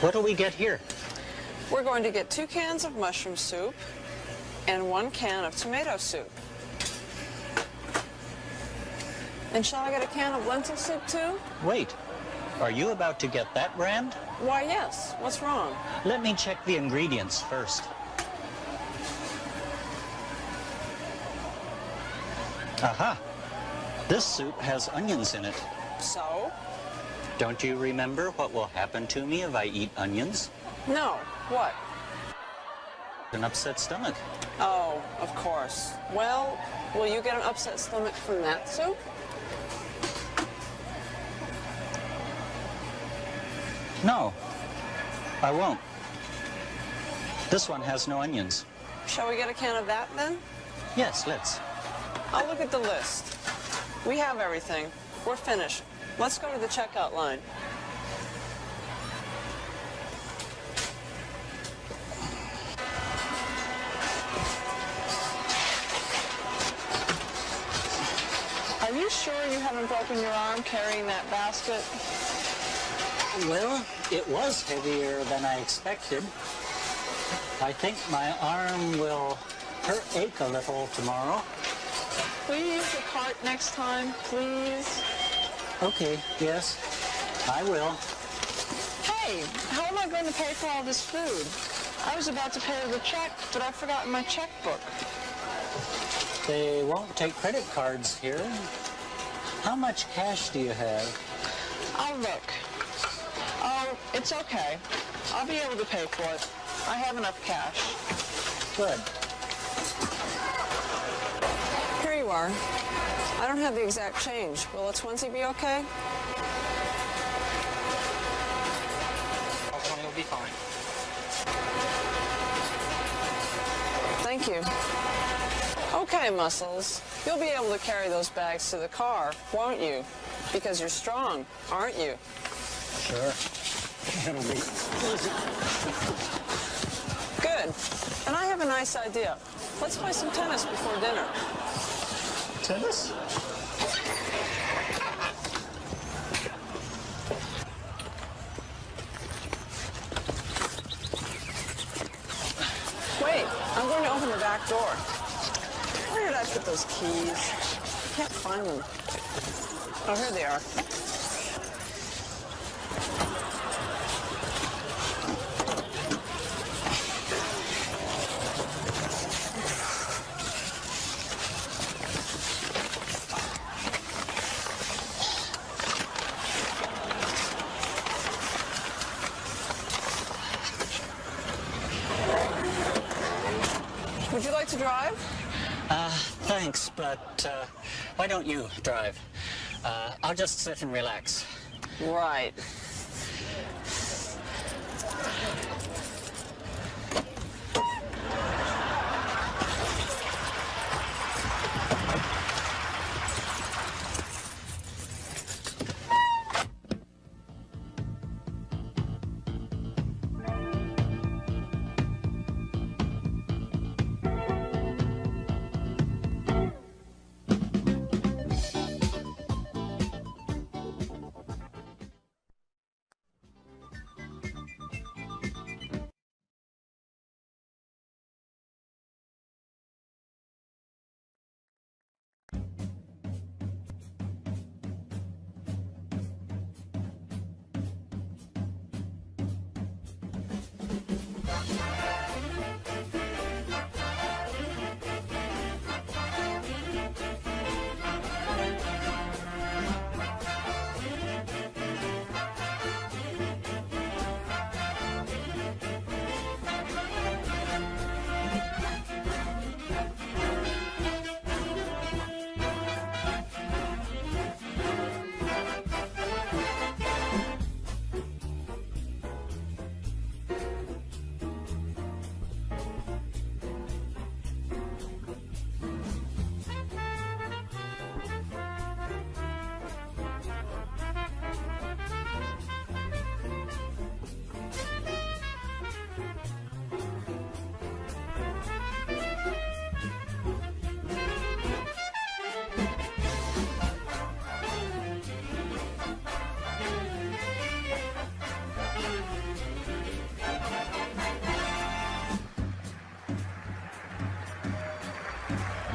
What'll we get here? We're going to get 2 cans of mushroom soup and 1 can of tomato soup. And shall I get a can of lentil soup too? Wait, are you about to get that brand? Why, yes. What's wrong? Let me check the ingredients first. Aha! This soup has onions in it. So? Don't you remember what will happen to me if I eat onions? No. What? An upset stomach. Oh, of course. Well, will you get an upset stomach from that soup? No, I won't. This one has no onions. Shall we get a can of that then? Yes, let's. I'll look at the list. We have everything. We're finished. Let's go to the checkout line. Are you sure you haven't broken your arm carrying that basket? Well, it was heavier than I expected. I think my arm will ache a little tomorrow. Will you use the cart next time, please? Okay, yes, I will. Hey, how am I going to pay for all this food? I was about to pay with a check, but I've forgotten my checkbook. They won't take credit cards here. How much cash do you have? I'll look. Oh, it's okay. I'll be able to pay for it. I have enough cash. Good. Here you are. I don't have the exact change. Will a 20 be okay? All 20 will be fine. Thank you. Okay, Muscles. You'll be able to carry those bags to the car, won't you? Because you're strong, aren't you? Sure. It'll be easy. Good. And I have a nice idea. Let's play some tennis before dinner. Tennis? Wait, I'm going to open the back door. Where did I put those keys? Can't find them. Oh, here they are. Would you like to drive? Thanks, but why don't you drive? I'll just sit and relax. Right.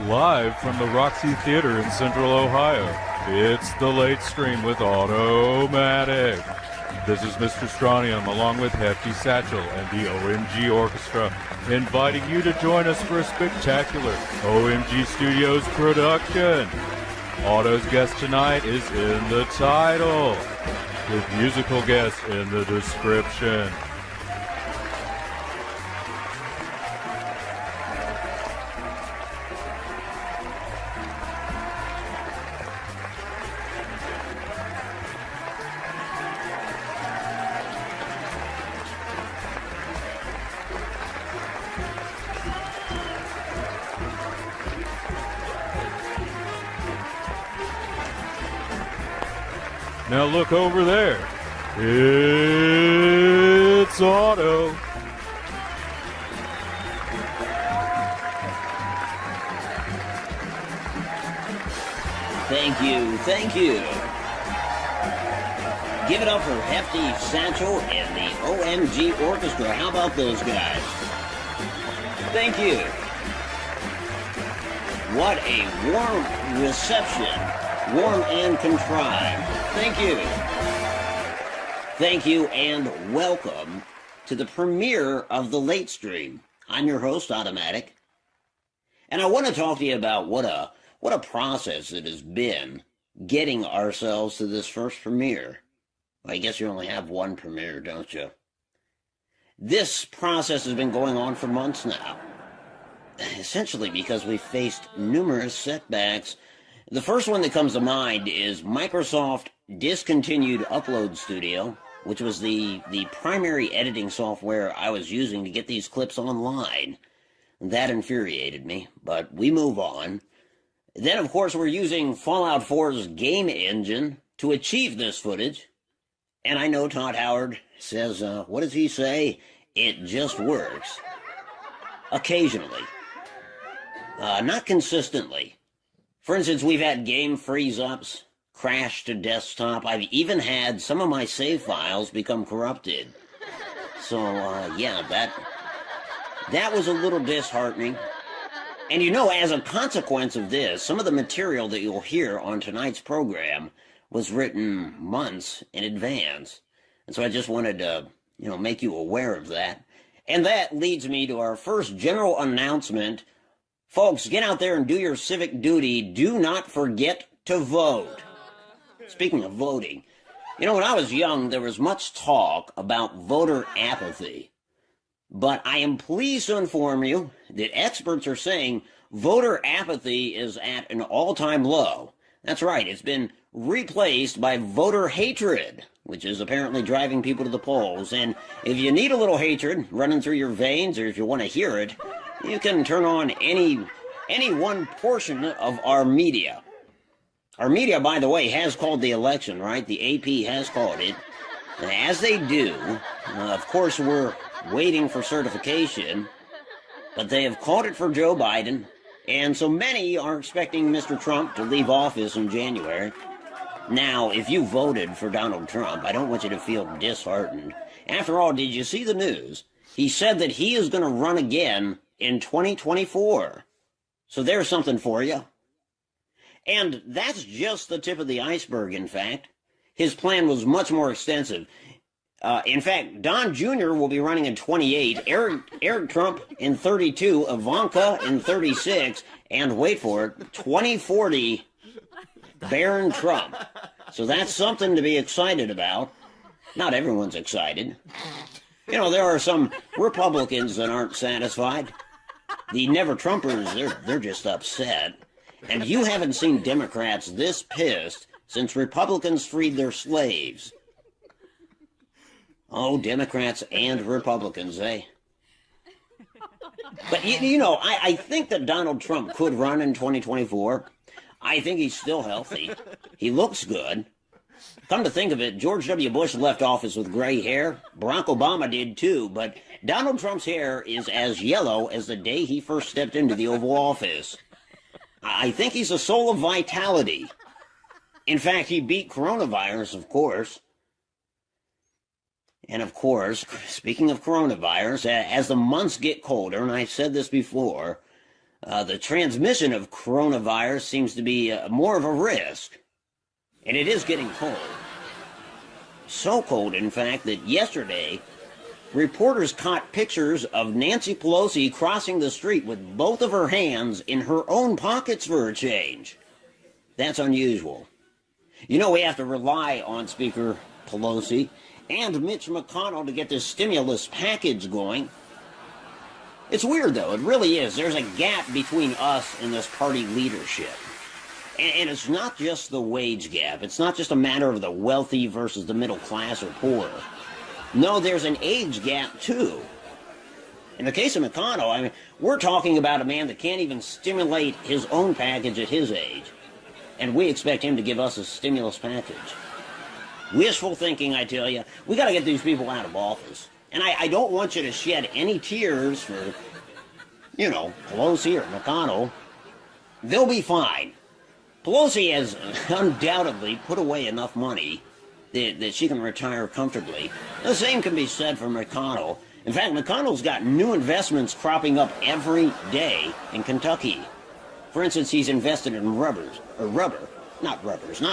Live from the Roxy Theater in Central Ohio, it's The Late Stream with Automatic. This is Mr. Strontium along with Hefty Satchel and the OMG Orchestra, inviting you to join us for a spectacular OMG Studios production. Auto's guest tonight is in the title, with musical guests in the description. Now look over there. It's Otto. Thank you, thank you. Give it up for Hefty Satchel and the OMG Orchestra. How about those guys? Thank you. What a warm reception. Warm and contrived. Thank you. Thank you and welcome to the premiere of The Late Stream. I'm your host, Automatic. And I want to talk to you about what a process it has been getting ourselves to this first premiere. Well, I guess you only have one premiere, don't you? This process has been going on for months now. Essentially because we faced numerous setbacks. The first one that comes to mind is Microsoft discontinued Upload Studio, which was the primary editing software I was using to get these clips online. That infuriated me, but we move on. Then, of course, we're using Fallout 4's game engine to achieve this footage. And I know Todd Howard says, what does he say? It just works. Occasionally. Not consistently. For instance, we've had game freeze-ups, crash to desktop. I've even had some of my save files become corrupted. So, yeah, that was a little disheartening. And you know, as a consequence of this, some of the material that you'll hear on tonight's program was written months in advance. And so I just wanted to, make you aware of that. And that leads me to our first general announcement. Folks, get out there and do your civic duty. Do not forget to vote. Speaking of voting, when I was young, there was much talk about voter apathy. But I am pleased to inform you that experts are saying voter apathy is at an all-time low. That's right, it's been replaced by voter hatred, which is apparently driving people to the polls. And if you need a little hatred running through your veins, or if you want to hear it, you can turn on any one portion of our media. Our media, by the way, has called the election, right? The AP has called it. And as they do, of course, we're waiting for certification, but they have called it for Joe Biden, and so many are expecting Mr. Trump to leave office in January. Now, if you voted for Donald Trump, I don't want you to feel disheartened. After all, did you see the news? He said that he is going to run again in 2024. So there's something for you. And that's just the tip of the iceberg, in fact. His plan was much more extensive. In fact, Don Jr. will be running in 28, Eric Trump in 32, Ivanka in 36, and wait for it, 2040, Barron Trump. So that's something to be excited about. Not everyone's excited. There are some Republicans that aren't satisfied. The never-Trumpers, they're just upset. And you haven't seen Democrats this pissed since Republicans freed their slaves. Oh, Democrats and Republicans, eh? But, I think that Donald Trump could run in 2024. I think he's still healthy. He looks good. Come to think of it, George W. Bush left office with gray hair. Barack Obama did too, but Donald Trump's hair is as yellow as the day he first stepped into the Oval Office. I think he's a soul of vitality. In fact, he beat coronavirus, of course. And of course, speaking of coronavirus, as the months get colder, and I've said this before, the transmission of coronavirus seems to be more of a risk. And it is getting cold. So cold, in fact, that yesterday, reporters caught pictures of Nancy Pelosi crossing the street with both of her hands in her own pockets for a change. That's unusual. You know, we have to rely on Speaker Pelosi and Mitch McConnell to get this stimulus package going. It's weird, though. It really is. There's a gap between us and this party leadership. And it's not just the wage gap. It's not just a matter of the wealthy versus the middle class or poor. No, there's an age gap, too. In the case of McConnell, I mean, we're talking about a man that can't even stimulate his own package at his age. And we expect him to give us a stimulus package. Wishful thinking, I tell you. We got to get these people out of office. And I don't want you to shed any tears for, you know, Pelosi or McConnell. They'll be fine. Pelosi has undoubtedly put away enough money that she can retire comfortably. The same can be said for McConnell. In fact, McConnell's got new investments cropping up every day in Kentucky. For instance, he's invested in not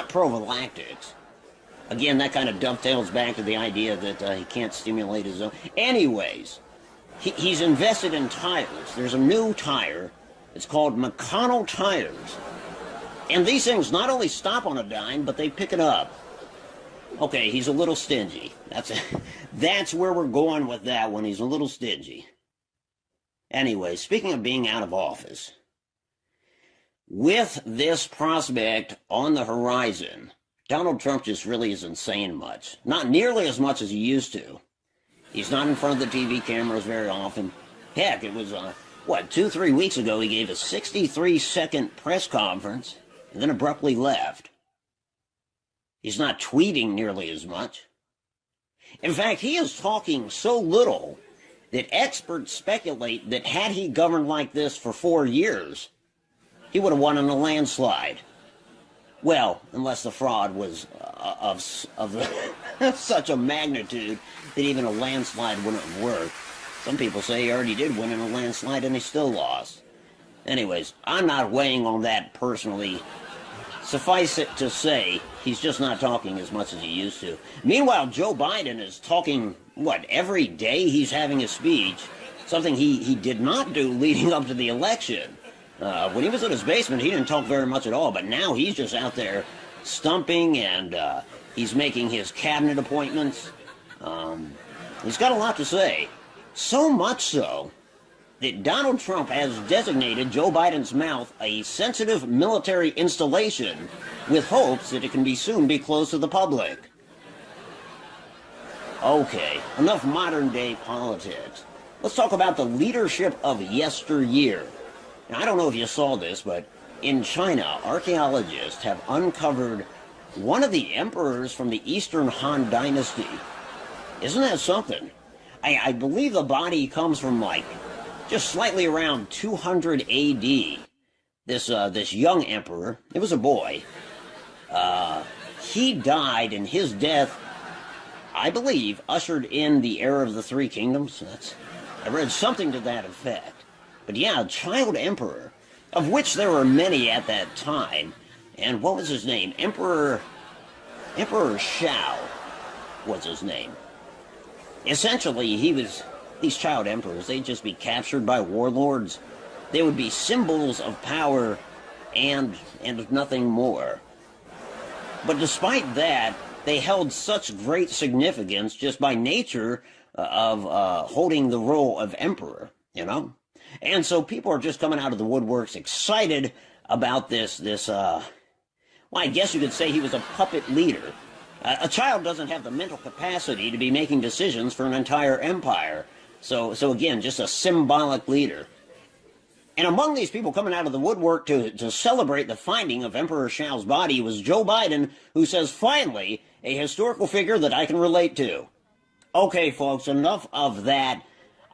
prophylactics. Again, that kind of dovetails back to the idea that he can't stimulate his own. Anyways, he's invested in tires. There's a new tire. It's called McConnell Tires. And these things not only stop on a dime, but they pick it up. Okay, he's a little stingy. That's where we're going with that one. He's a little stingy. Anyway, speaking of being out of office, with this prospect on the horizon, Donald Trump just really isn't saying much. Not nearly as much as he used to. He's not in front of the TV cameras very often. Heck, it was, 2-3 weeks ago he gave a 63-second press conference and then abruptly left. He's not tweeting nearly as much. In fact, he is talking so little that experts speculate that had he governed like this for 4 years, he would have won in a landslide. Well, unless the fraud was of such a magnitude that even a landslide wouldn't have worked. Some people say he already did win in a landslide and he still lost. Anyways, I'm not weighing on that personally. Suffice it to say, he's just not talking as much as he used to. Meanwhile, Joe Biden is talking, every day he's having a speech, something he did not do leading up to the election. When he was in his basement, he didn't talk very much at all, but now he's just out there stumping and he's making his cabinet appointments. He's got a lot to say. So much so that Donald Trump has designated Joe Biden's mouth a sensitive military installation with hopes that it can soon be closed to the public. Okay, enough modern-day politics. Let's talk about the leadership of yesteryear. Now, I don't know if you saw this, but in China, archaeologists have uncovered one of the emperors from the Eastern Han Dynasty. Isn't that something? I believe the body comes from, just slightly around 200 AD. This young emperor, it was a boy, he died, and his death, I believe, ushered in the era of the Three Kingdoms. I read something to that effect. But yeah, a child emperor, of which there were many at that time. And what was his name? Emperor Shao was his name. Essentially, these child emperors, they'd just be captured by warlords. They would be symbols of power and nothing more. But despite that, they held such great significance just by nature of holding the role of emperor, you know? And so people are just coming out of the woodworks excited about this, I guess you could say he was a puppet leader. A child doesn't have the mental capacity to be making decisions for an entire empire. So again, just a symbolic leader. And among these people coming out of the woodwork to celebrate the finding of Emperor Shao's body was Joe Biden, who says, finally, a historical figure that I can relate to. Okay, folks, enough of that.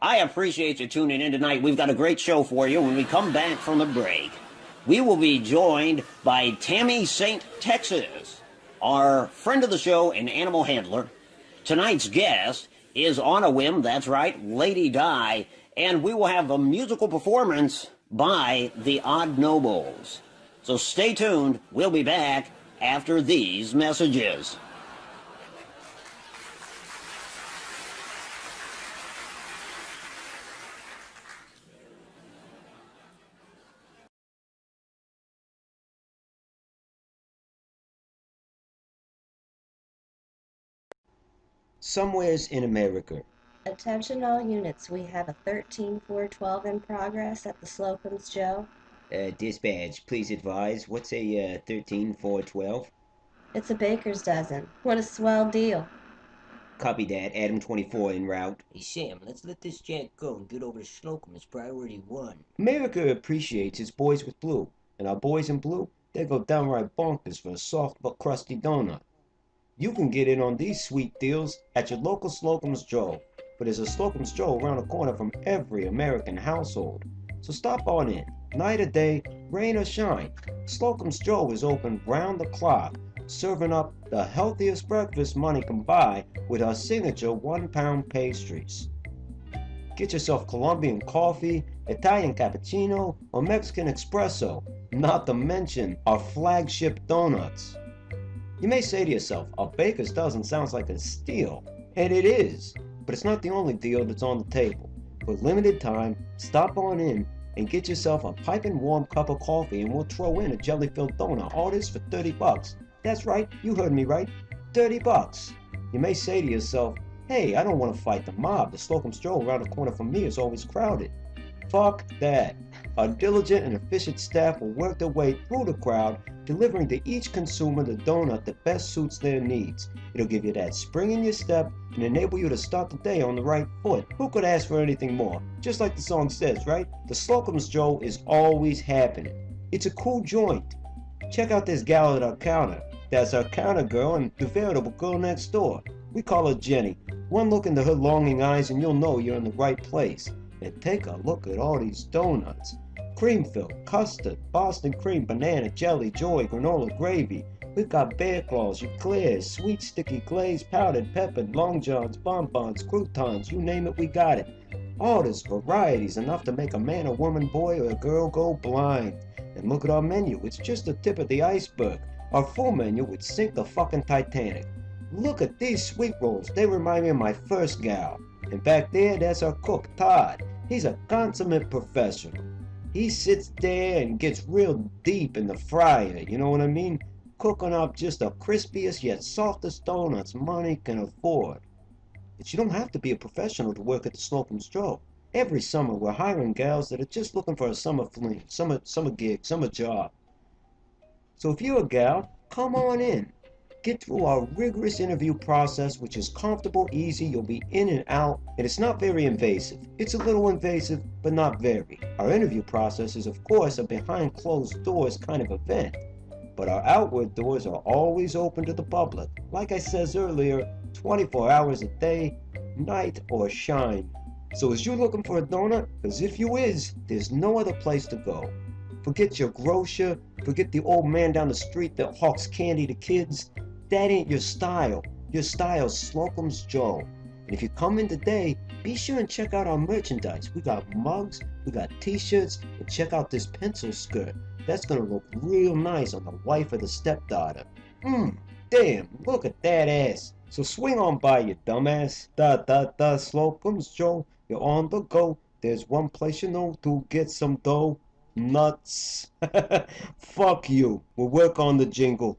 I appreciate you tuning in tonight. We've got a great show for you when we come back from the break. We will be joined by Tammy St. Texas, our friend of the show and animal handler. Tonight's guest is Onawhim, that's right, Lady Di, and we will have a musical performance by the Odd Nobles. So stay tuned. We'll be back after these messages. Somewheres in America. Attention all units, we have a 13412 in progress at the Slocum's Joe. Dispatch, please advise, what's a 13412? It's a baker's dozen. What a swell deal. Copy that, Adam 24 en route. Hey Sam, let's let this jack go and get over to Slocum as priority one. America appreciates its boys with blue, and our boys in blue, they go downright bonkers for a soft but crusty donut. You can get in on these sweet deals at your local Slocum's Joe, but there's a Slocum's Joe around the corner from every American household. So stop on in, night or day, rain or shine. Slocum's Joe is open round the clock, serving up the healthiest breakfast money can buy with our signature 1-pound pastries. Get yourself Colombian coffee, Italian cappuccino, or Mexican espresso, not to mention our flagship donuts. You may say to yourself, a baker's dozen sounds like a steal, and it is, but it's not the only deal that's on the table. For limited time, stop on in and get yourself a piping warm cup of coffee and we'll throw in a jelly-filled donut. All this for 30 bucks. That's right, you heard me right, 30 bucks. You may say to yourself, hey, I don't want to fight the mob. The Slocum's Joe around the corner from me is always crowded. Fuck that. Our diligent and efficient staff will work their way through the crowd, delivering to each consumer the donut that best suits their needs. It'll give you that spring in your step and enable you to start the day on the right foot. Who could ask for anything more? Just like the song says, right? The Slocum's Joe is always happening. It's a cool joint. Check out this gal at our counter. That's our counter girl and the veritable girl next door. We call her Jenny. One look into her longing eyes and you'll know you're in the right place. And take a look at all these donuts. Cream filled, custard, Boston cream, banana, jelly, joy, granola, gravy. We've got bear claws, eclairs, sweet sticky glaze, powdered, peppered, long johns, bonbons, croutons, you name it, we got it. All this varieties enough to make a man, a woman, boy, or a girl go blind. And look at our menu, it's just the tip of the iceberg. Our full menu would sink the fucking Titanic. Look at these sweet rolls, they remind me of my first gal. And back there, that's our cook, Todd. He's a consummate professional. He sits there and gets real deep in the fryer, you know what I mean? Cooking up just the crispiest yet softest donuts money can afford. But you don't have to be a professional to work at the Slocum's Joe. Every summer we're hiring gals that are just looking for a summer fling, summer gig, summer job. So if you're a gal, come on in. Get through our rigorous interview process, which is comfortable, easy, you'll be in and out, and it's not very invasive. It's a little invasive, but not very. Our interview process is, of course, a behind closed doors kind of event, but our outward doors are always open to the public. Like I says earlier, 24 hours a day, night or shine. So is you looking for a donut? Because if you is, there's no other place to go. Forget your grocer, forget the old man down the street that hawks candy to kids. That ain't your style. Your style's Slocum's Joe. And if you come in today, be sure and check out our merchandise. We got mugs, we got t-shirts, and check out this pencil skirt. That's gonna look real nice on the wife or the stepdaughter. Damn, look at that ass. So swing on by, you dumbass. Slocum's Joe, you're on the go. There's one place you know to get some dough. Nuts. Fuck you. We'll work on the jingle.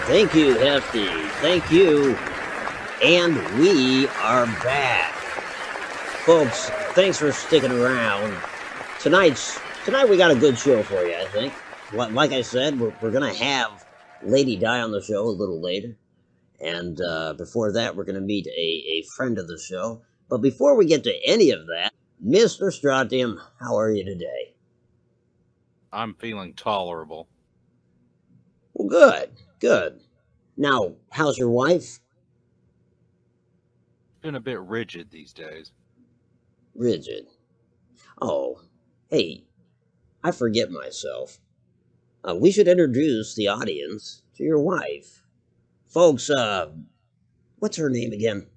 Thank you, Hefty. Thank you. And we are back. Folks, thanks for sticking around. Tonight we got a good show for you, I think. Like I said, we're going to have Lady Di on the show a little later. And before that, we're going to meet a friend of the show. But before we get to any of that, Mr. Strontium, how are you today? I'm feeling tolerable. Well, good, good. Now, how's your wife? Been a bit rigid these days. Rigid. Oh, hey, I forget myself. We should introduce the audience to your wife. Folks, what's her name again?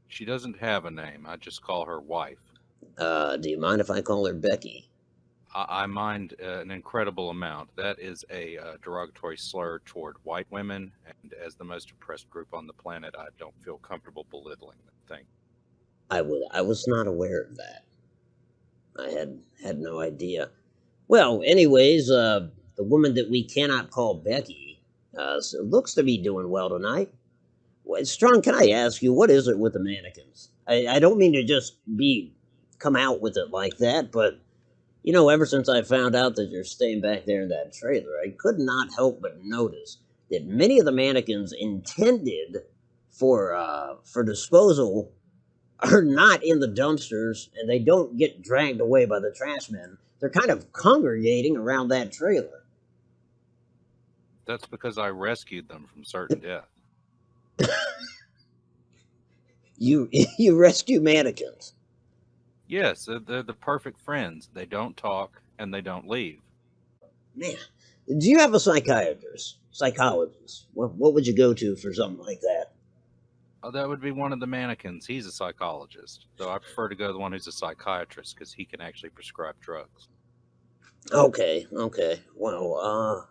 She doesn't have a name. I just call her wife. Do you mind if I call her Becky? I mind an incredible amount. That is a derogatory slur toward white women, and as the most oppressed group on the planet, I don't feel comfortable belittling them. I was not aware of that. I had no idea. Well, anyways, the woman that we cannot call Becky looks to be doing well tonight. Well, Strong, can I ask you, what is it with the mannequins? I don't mean to just come out with it like that, but you know, ever since I found out that you're staying back there in that trailer, I could not help but notice that many of the mannequins intended for disposal are not in the dumpsters, and they don't get dragged away by the trash men. They're kind of congregating around that trailer. That's because I rescued them from certain death. You rescue mannequins? Yes, they're the perfect friends. They don't talk, and they don't leave. Man, do you have a psychiatrist? Psychologist? What would you go to for something like that? Oh, that would be one of the mannequins. He's a psychologist, though I prefer to go to the one who's a psychiatrist because he can actually prescribe drugs. Okay. Well,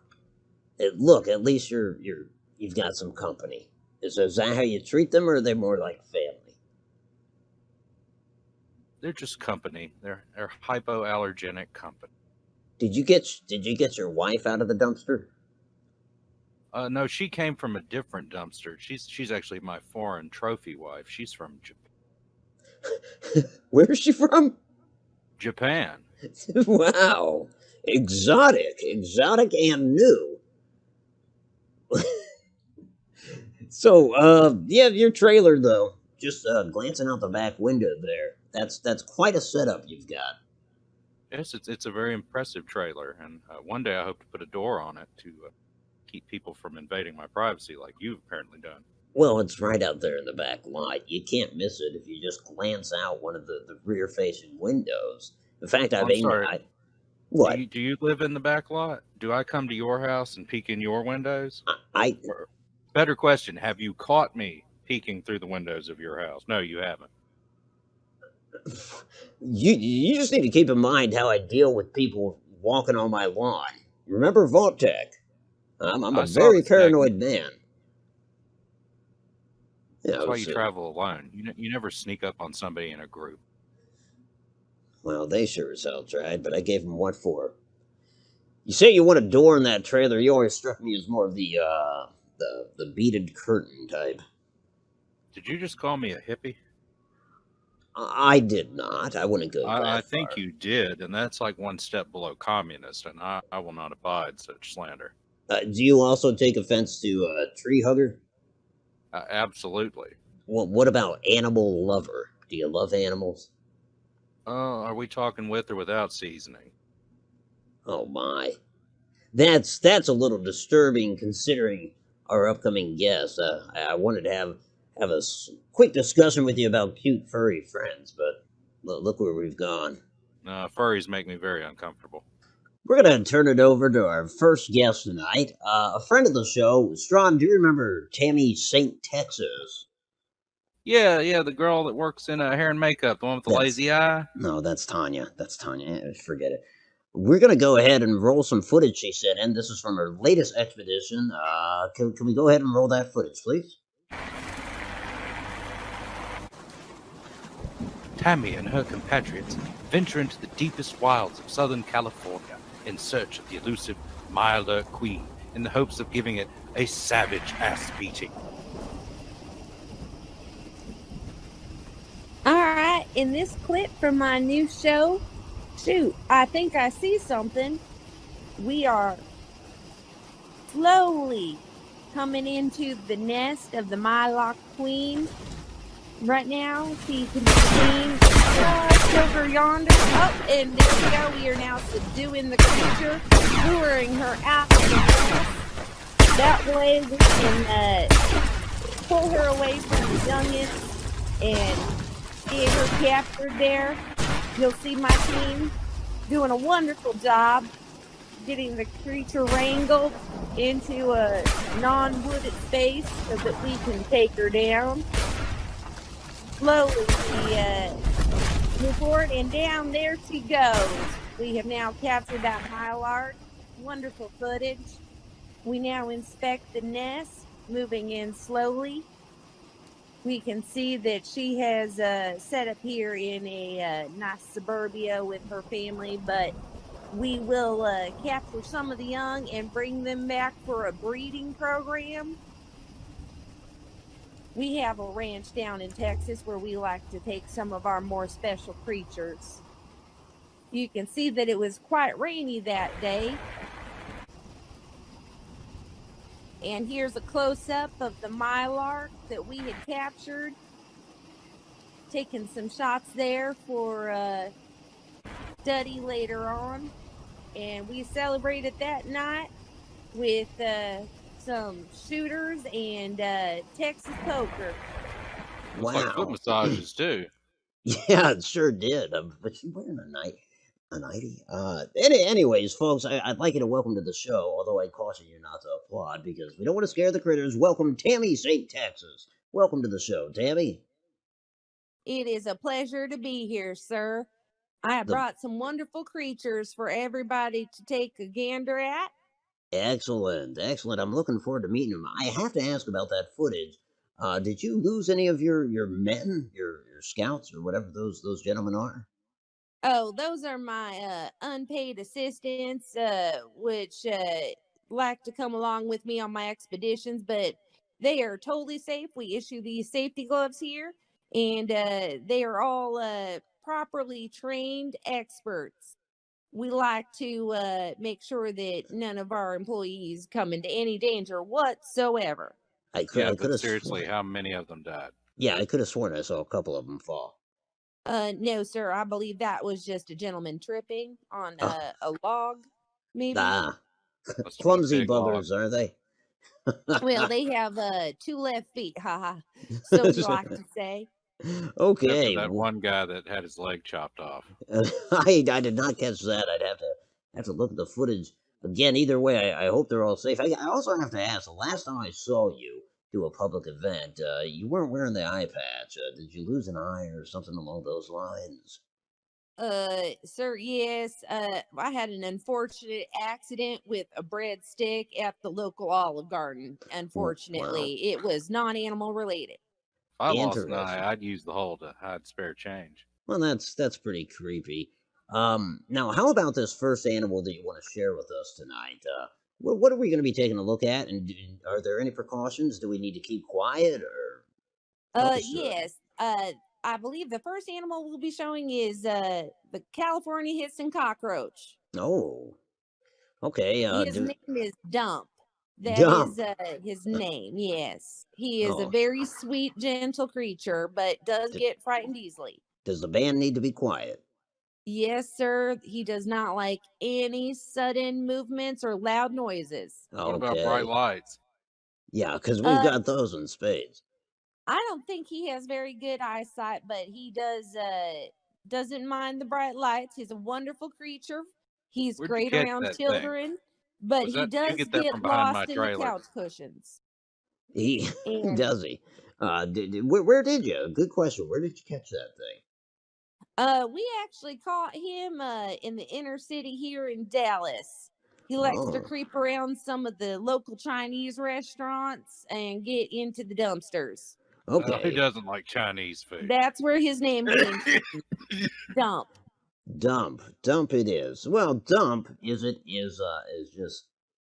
look, at least you've got some company. Is that how you treat them, or are they more like family? They're just company. They're hypoallergenic company. Did you get your wife out of the dumpster? No, she came from a different dumpster. She's actually my foreign trophy wife. She's from Japan. Where is she from? Japan. Wow, exotic and new. So, yeah, your trailer though. Just glancing out the back window there. That's quite a setup you've got. Yes, it's a very impressive trailer, and one day I hope to put a door on it to keep people from invading my privacy like you've apparently done. Well, it's right out there in the back lot. You can't miss it if you just glance out one of the rear-facing windows. In fact, I'm sorry. What? Do you live in the back lot? Do I come to your house and peek in your windows? Or, better question, have you caught me peeking through the windows of your house? No, you haven't. You just need to keep in mind how I deal with people walking on my lawn. Remember Vault-Tec? I'm a very paranoid man. That's why you travel alone. You never sneak up on somebody in a group. Well, they sure as hell tried, but I gave them what for. You say you want a door in that trailer. You always struck me as more of the beaded curtain type. Did you just call me a hippie? I did not. I wouldn't go that I think far. you did, and that's like one step below communist, and I will not abide such slander. Do you also take offense to tree hugger? Absolutely. Well, what about animal lover? Do you love animals? Are we talking with or without seasoning? Oh my, that's a little disturbing considering our upcoming guest. I wanted to have a quick discussion with you about cute furry friends, but look where we've gone. Furries make me very uncomfortable. We're going to turn it over to our first guest tonight, a friend of the show. Strawn, do you remember Tammy St. Texas? Yeah, the girl that works in hair and makeup, the one with the lazy eye? No, that's Tanya. Forget it. We're going to go ahead and roll some footage she sent in. This is from her latest expedition. Can we go ahead and roll that footage, please? Tammy and her compatriots venture into the deepest wilds of Southern California in search of the elusive Milder Queen in the hopes of giving it a savage ass beating. Alright, in this clip from my new show, shoot, I think I see something. We are slowly coming into the nest of the Mylock Queen. Right now, she can be seen just over yonder. Oh, and there we go. We are now subduing the creature, luring her out of the nest. That way we can pull her away from the youngins and get her captured there. You'll see my team doing a wonderful job getting the creature wrangled into a non-wooded space so that we can take her down. Slowly we move forward, and down there she goes. We have now captured that Mylark. Wonderful footage. We now inspect the nest, moving in slowly. We can see that she has set up here in a nice suburbia with her family, but we will capture some of the young and bring them back for a breeding program. We have a ranch down in Texas where we like to take some of our more special creatures. You can see that it was quite rainy that day. And here's a close-up of the Mylark that we had captured. Taking some shots there for study later on. And we celebrated that night with some shooters and Texas poker. Looks like foot massages too. Yeah, it sure did. But she's wearing a nightie. Anyways, folks, I'd like you to welcome to the show, although I'd caution you not to applaud because we don't want to scare the critters. Welcome, Tammy St. Texas. Welcome to the show, Tammy. It is a pleasure to be here, sir. I have brought some wonderful creatures for everybody to take a gander at. Excellent, excellent. I'm looking forward to meeting them. I have to ask about that footage. Did you lose any of your men, your scouts, or whatever those gentlemen are? Oh, those are my unpaid assistants, which like to come along with me on my expeditions, but they are totally safe. We issue these safety gloves here, and they are all properly trained experts. We like to make sure that none of our employees come into any danger whatsoever. But seriously, how many of them died? Yeah, I could have sworn I saw a couple of them fall. No, sir. I believe that was just a gentleman tripping on a log, maybe. Clumsy buggers, are they? Well, they have 2 left feet, haha. So we like to say. Okay. Except for that one guy that had his leg chopped off. I did not catch that. I'd have to look at the footage again. Either way, I hope they're all safe. I also have to ask. The last time I saw you do a public event, you weren't wearing the eye patch. Did you lose an eye or something along those lines? Sir, yes. I had an unfortunate accident with a breadstick at the local Olive Garden. Unfortunately, it was non-animal related. If I lost an eye, I'd use the hole to hide spare change. Well, that's pretty creepy. Now, how about this first animal that you want to share with us tonight? What are we going to be taking a look at, and are there any precautions? Do we need to keep quiet, or? Yes. I believe the first animal we'll be showing is the California hissing cockroach. Oh, okay. His name is Dump. That Dump. is his name. Yes, he is a very sweet, gentle creature, but does get frightened easily. Does the band need to be quiet? Yes, sir. He does not like any sudden movements or loud noises. What about bright lights? Yeah, because we've got those in spades. I don't think he has very good eyesight, but he doesn't mind the bright lights. He's a wonderful creature. He's great around children, but he does get lost in the couch cushions. Does he? Where did you? Good question. Where did you catch that thing? We actually caught him in the inner city here in Dallas. He likes to creep around some of the local Chinese restaurants and get into the dumpsters. Okay. He doesn't like Chinese food. That's where his name came from. Dump. Dump it is. Well, Dump is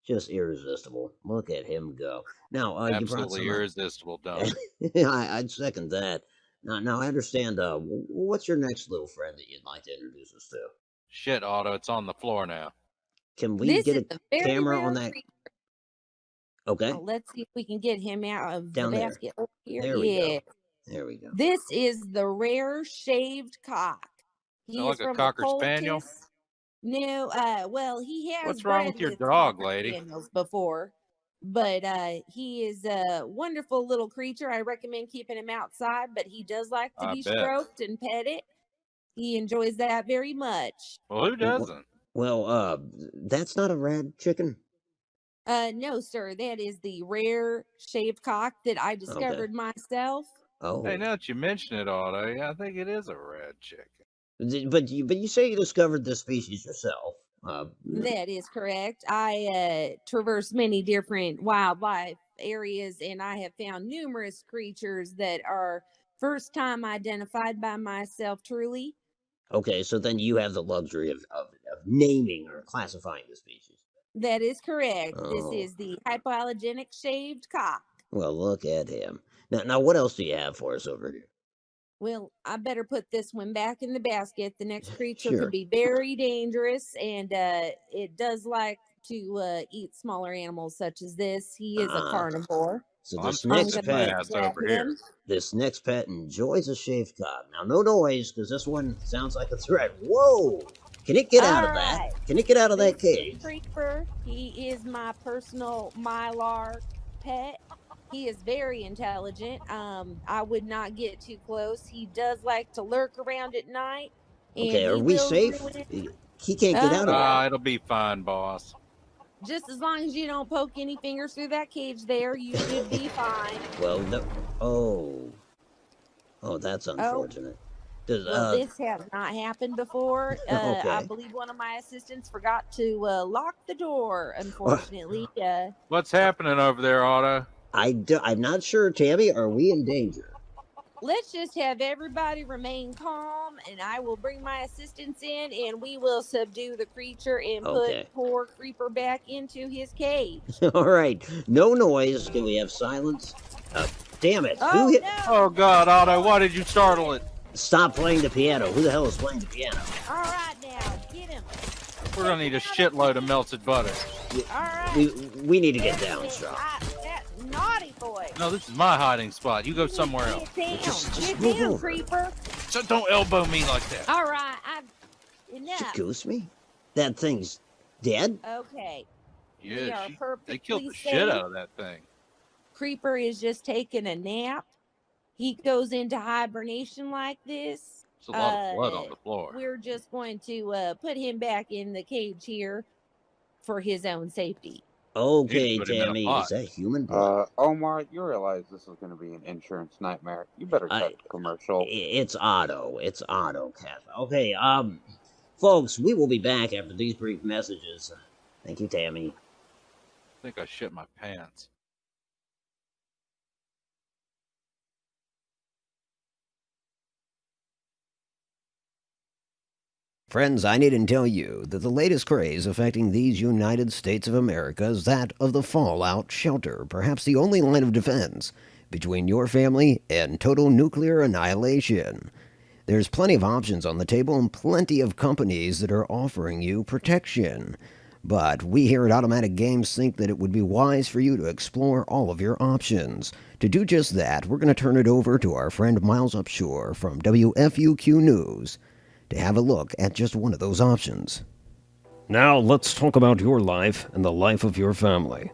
just irresistible. Look at him go. Now, absolutely irresistible, Dump. I'd second that. Now I understand. What's your next little friend that you'd like to introduce us to? Shit, Otto, it's on the floor now. Can we get a camera on that? Okay. Let's see if we can get him out of the Down there. basket over here. There we Yeah. go. There we go. This is the rare shaved cock. He Sound is like a from Cocker the Spaniel? poultice. No, well, he has What's wrong bred with your with dog, Cocker lady? Spaniels before, but he is a wonderful little creature. I recommend keeping him outside, but he does like to I be bet. stroked and petted. He enjoys that very much. Well, who doesn't? Well, that's not a rad chicken. No, sir, that is the rare shaved cock that I Okay. discovered myself. Oh. Hey, now that you mention it, Otto, yeah, I think it is a red chicken. But you say you discovered this species yourself. That is correct. I traverse many different wildlife areas and I have found numerous creatures that are first time identified by myself truly. Okay, so then you have the luxury of naming or classifying the species. That is correct. This Oh. is the hypoallergenic shaved cock. Well, look at him. Now, what else do you have for us over here? Well, I better put this one back in the basket. The next creature Sure. could be very dangerous, and it does like to eat smaller animals such as this. He is a Ah. carnivore. So I'm this I'm next sniffing gonna my pet, ass grab over here. him. this next pet enjoys a shaved cock. Now, no noise, because this one sounds like a threat. Whoa! Can it get out of that? Alright. Can it get out of that This cage? creeper, he is my personal Mylar pet. He is very intelligent. I would not get too close. He does like to lurk around at night, and Okay, are he we will safe? ruin. He can't get out of Yeah. there. It'll be fine, boss. Just as long as you don't poke any fingers through that cage there, you should be fine. Well, no. Oh, that's Oh, unfortunate. Does well, this has not happened before. I okay. believe one of my assistants forgot to lock the door, unfortunately. What's happening over there, Otto? I'm not sure, Tammy. Are we in danger? Let's just have everybody remain calm, and I will bring my assistants in, and we will subdue the creature and Okay. put poor Creeper back into his cage. All right. No noise. Can we have silence? Damn it. Who Oh, hit? no! Oh, God, Otto, why did you startle it? Stop playing the piano. Who the hell is playing the piano? All right, now, get him. We're going to need a shitload of melted butter. All right. We need to get down, Strong. That naughty boy. No, this is my hiding spot. You go somewhere else. Get down. Just Get move down, over. Creeper. So don't elbow me like that. All right, Did enough. you goose me? That thing's dead? Okay. We Yeah, are they perfectly killed the safe. shit out of that thing. Creeper is just taking a nap. He goes into hibernation like this. There's a lot of blood on the floor. We're just going to put him back in the cage here for his own safety. Okay, put him in a Tammy. pot. Is that human blood? Omar, you realize this is going to be an insurance nightmare. You better cut the commercial. It's Otto. It's Otto, Kath. Okay, folks, we will be back after these brief messages. Thank you, Tammy. I think I shit my pants. Friends, I needn't tell you that the latest craze affecting these United States of America is that of the fallout shelter, perhaps the only line of defense between your family and total nuclear annihilation. There's plenty of options on the table and plenty of companies that are offering you protection. But we here at Automatic Games think that it would be wise for you to explore all of your options. To do just that, we're going to turn it over to our friend Miles Upshur from WFUQ News to have a look at just one of those options. Now let's talk about your life and the life of your family.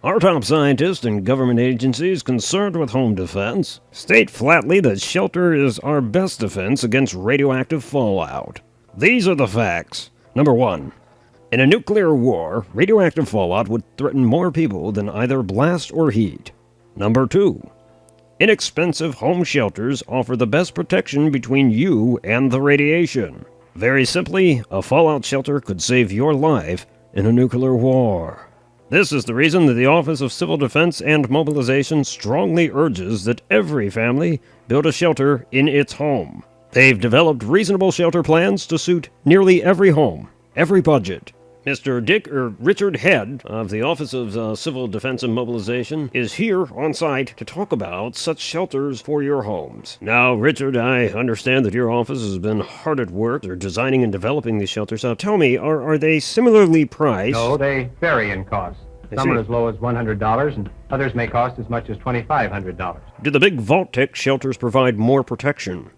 Our top scientists and government agencies concerned with home defense state flatly that shelter is our best defense against radioactive fallout. These are the facts. Number 1. In a nuclear war, radioactive fallout would threaten more people than either blast or heat. Number 2. Inexpensive home shelters offer the best protection between you and the radiation. Very simply, a fallout shelter could save your life in a nuclear war. This is the reason that the Office of Civil Defense and Mobilization strongly urges that every family build a shelter in its home. They've developed reasonable shelter plans to suit nearly every home, every budget, Mr. Dick Richard Head of the Office of Civil Defense and Mobilization is here on site to talk about such shelters for your homes. Now, Richard, I understand that your office has been hard at work designing and developing these shelters. Now, tell me, are they similarly priced? No, they vary in cost. Some are as low as $100, and others may cost as much as $2,500. Do the big Vault-Tec shelters provide more protection?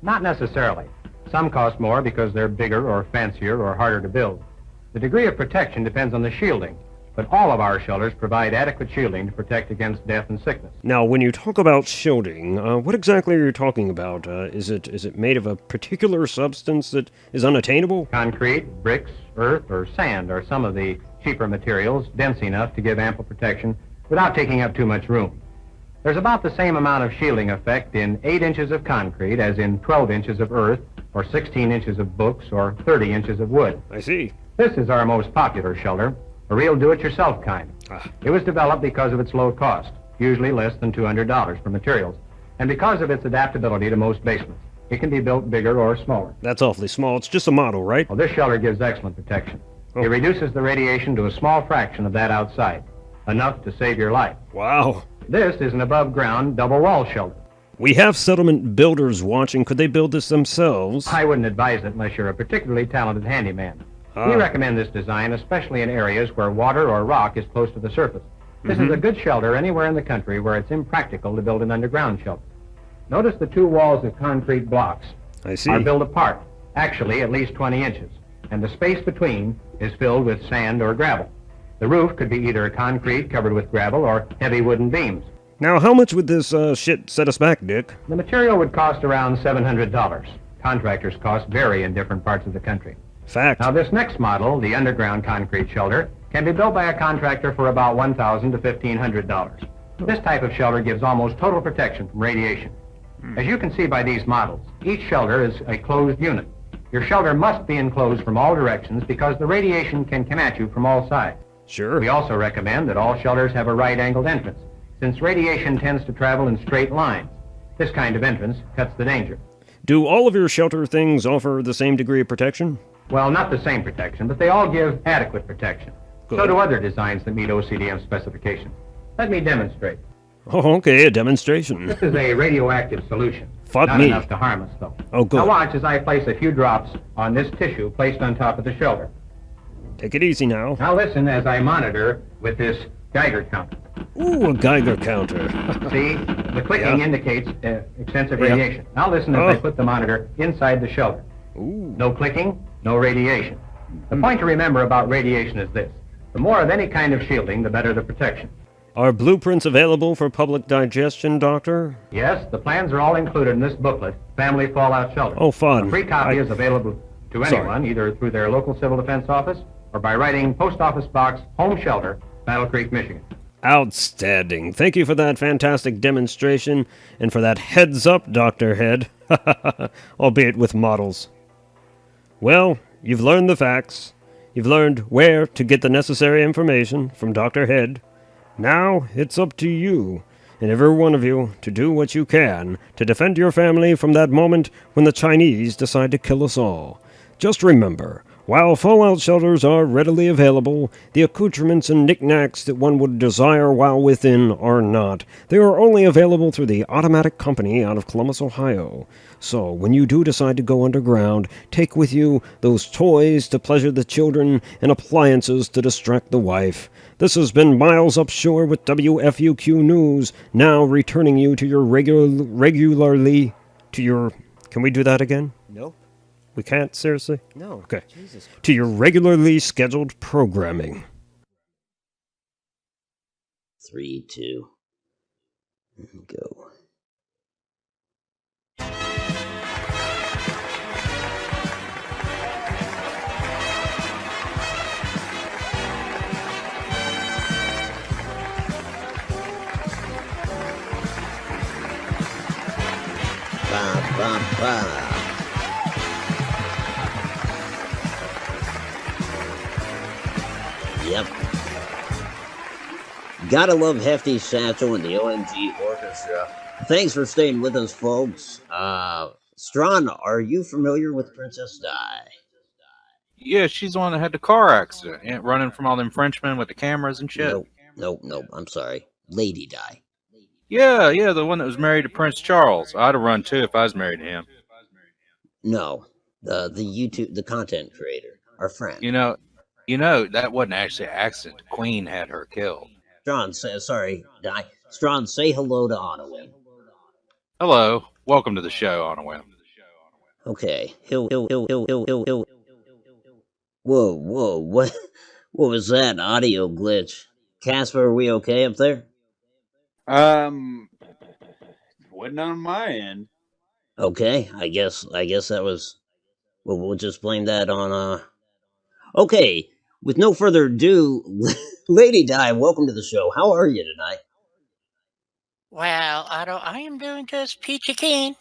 Not necessarily. Some cost more because they're bigger or fancier or harder to build. The degree of protection depends on the shielding, but all of our shelters provide adequate shielding to protect against death and sickness. Now, when you talk about shielding, what exactly are you talking about? Is it made of a particular substance that is unattainable? Concrete, bricks, earth, or sand are some of the cheaper materials, dense enough to give ample protection without taking up too much room. There's about the same amount of shielding effect in 8 inches of concrete as in 12 inches of earth, or 16 inches of books, or 30 inches of wood. I see. This is our most popular shelter, a real do-it-yourself kind. It was developed because of its low cost, usually less than $200 for materials, and because of its adaptability to most basements. It can be built bigger or smaller. That's awfully small. It's just a model, right? Well, this shelter gives excellent protection. It reduces the radiation to a small fraction of that outside, enough to save your life. Wow. This is an above-ground double-wall shelter. We have settlement builders watching. Could they build this themselves? I wouldn't advise it unless you're a particularly talented handyman. We recommend this design, especially in areas where water or rock is close to the surface. This is a good shelter anywhere in the country where it's impractical to build an underground shelter. Notice the 2 walls of concrete blocks are built apart, actually at least 20 inches, and the space between is filled with sand or gravel. The roof could be either concrete covered with gravel or heavy wooden beams. Now, how much would this shit set us back, Dick? The material would cost around $700. Contractors' costs vary in different parts of the country. Fact. Now, this next model, the underground concrete shelter, can be built by a contractor for about $1,000 to $1,500. This type of shelter gives almost total protection from radiation. As you can see by these models, each shelter is a closed unit. Your shelter must be enclosed from all directions because the radiation can come at you from all sides. Sure. We also recommend that all shelters have a right-angled entrance, since radiation tends to travel in straight lines. This kind of entrance cuts the danger. Do all of your shelter things offer the same degree of protection? Well, not the same protection, but they all give adequate protection. Good. So do other designs that meet OCDM specifications. Let me demonstrate. Oh, okay, a demonstration. This is a radioactive solution. Fuck Not me. enough to harm us, though. Oh, good. Now watch as I place a few drops on this tissue placed on top of the shelter. Take it easy now. Now listen as I monitor with this Geiger counter. Ooh, a Geiger counter. See, the clicking indicates extensive radiation. Now listen as I put the monitor inside the shelter. Ooh. No clicking, no radiation. The point to remember about radiation is this. The more of any kind of shielding, the better the protection. Are blueprints available for public digestion, Doctor? Yes, the plans are all included in this booklet, Family Fallout Shelter. Oh, fun. A free copy is available to anyone, either through their local civil defense office or by writing Post Office Box, Home Shelter, Battle Creek, Michigan. Outstanding. Thank you for that fantastic demonstration and for that heads up, Dr. Head, albeit with models. Well, you've learned the facts. You've learned where to get the necessary information from Dr. Head. Now it's up to you, and every one of you, to do what you can to defend your family from that moment when the Chinese decide to kill us all. Just remember, while fallout shelters are readily available, the accoutrements and knickknacks that one would desire while within are not. They are only available through the Automatic Company out of Columbus, Ohio. So, when you do decide to go underground, take with you those toys to pleasure the children and appliances to distract the wife. This has been Miles Upshore with WFUQ News, now returning you to your regularly... to your... Can we do that again? Nope. We can't, seriously? No. Okay. Jesus. To your regularly scheduled programming. 3, 2, go. Ba, ba, ba. Yep. Gotta love Hefty Satchel and the OMG Orchestra. Thanks for staying with us, folks. Strawn, are you familiar with Princess Di? Yeah, she's the one that had the car accident, running from all them Frenchmen with the cameras and shit. Nope. I'm sorry. Lady Di. Yeah, the one that was married to Prince Charles. I'd have run too if I was married to him. No, the content creator, our friend. You know, that wasn't actually an accident. The Queen had her killed. Sorry, Di. Strawn, say hello to Onawhim. Hello, welcome to the show, Onawhim. Okay. Whoa, what was that? An audio glitch. Casper, are we okay up there? Wasn't on my end. Okay, I guess that was. Well, we'll just blame that on. Okay, with no further ado, Lady Di, welcome to the show. How are you tonight? Well, Otto, I am doing just peachy keen.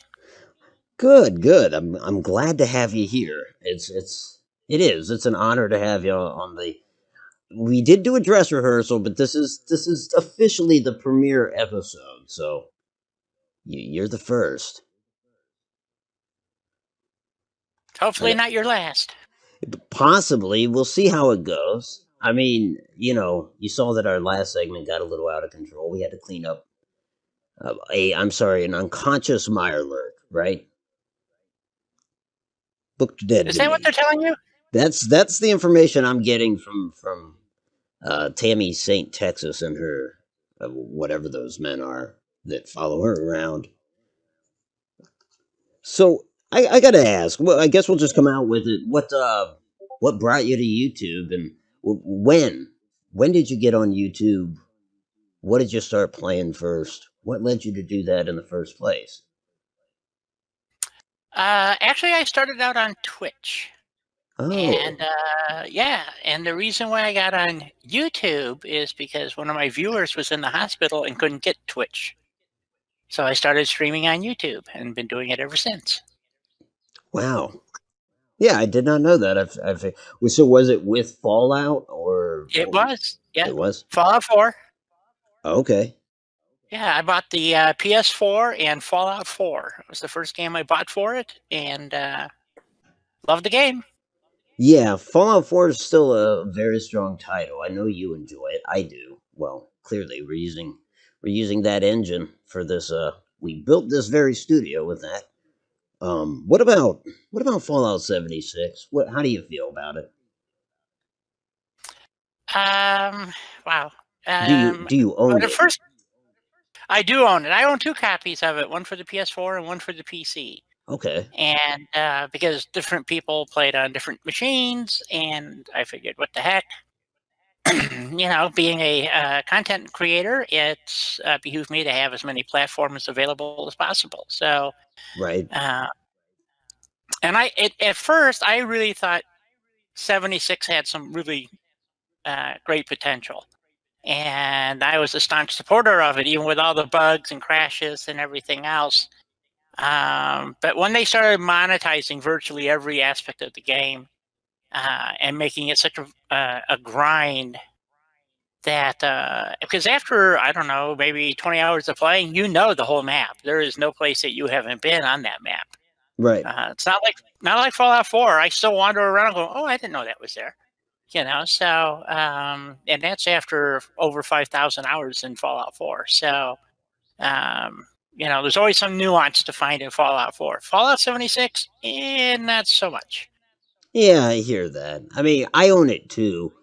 Good. I'm glad to have you here. It's an honor to have you on the. We did do a dress rehearsal, but this is officially the premiere episode, so you're the first. Hopefully not your last. Possibly. We'll see how it goes. I mean, you saw that our last segment got a little out of control. We had to clean up an unconscious Mirelurk, right? Looked dead. Is that what they're telling you? That's the information I'm getting from Tammy St. Texas and her whatever those men are that follow her around. So I gotta ask. Well, I guess we'll just come out with it. What brought you to YouTube, and when did you get on YouTube? What did you start playing first? What led you to do that in the first place? Actually, I started out on Twitch. Oh. And and the reason why I got on YouTube is because one of my viewers was in the hospital and couldn't get Twitch. So I started streaming on YouTube and been doing it ever since. Wow. Yeah, I did not know that. So was it with Fallout or? It was. Yeah. It was Fallout 4. Okay. Yeah, I bought the PS4 and Fallout 4. It was the first game I bought for it, and loved the game. Yeah, Fallout 4 is still a very strong title. I know you enjoy it. I do. Well, clearly we're using that engine for this. We built this very studio with that. What about Fallout 76? How do you feel about it? Wow. Do you own it? First, I do own it. I own 2 copies of it, one for the PS4 and one for the PC. Okay. And because different people played on different machines, and I figured, what the heck? Being a content creator, it's behooved me to have as many platforms available as possible. So, right. And at first, I really thought 76 had some really great potential. And I was a staunch supporter of it, even with all the bugs and crashes and everything else. But when they started monetizing virtually every aspect of the game and making it such a grind that because after, I don't know, maybe 20 hours of playing, the whole map. There is no place that you haven't been on that map. Right. It's not like Fallout 4. I still wander around going, oh, I didn't know that was there. So, and that's after over 5,000 hours in Fallout 4. So, there's always some nuance to find in Fallout 4. Fallout 76, not so much. Yeah, I hear that. I mean, I own it too,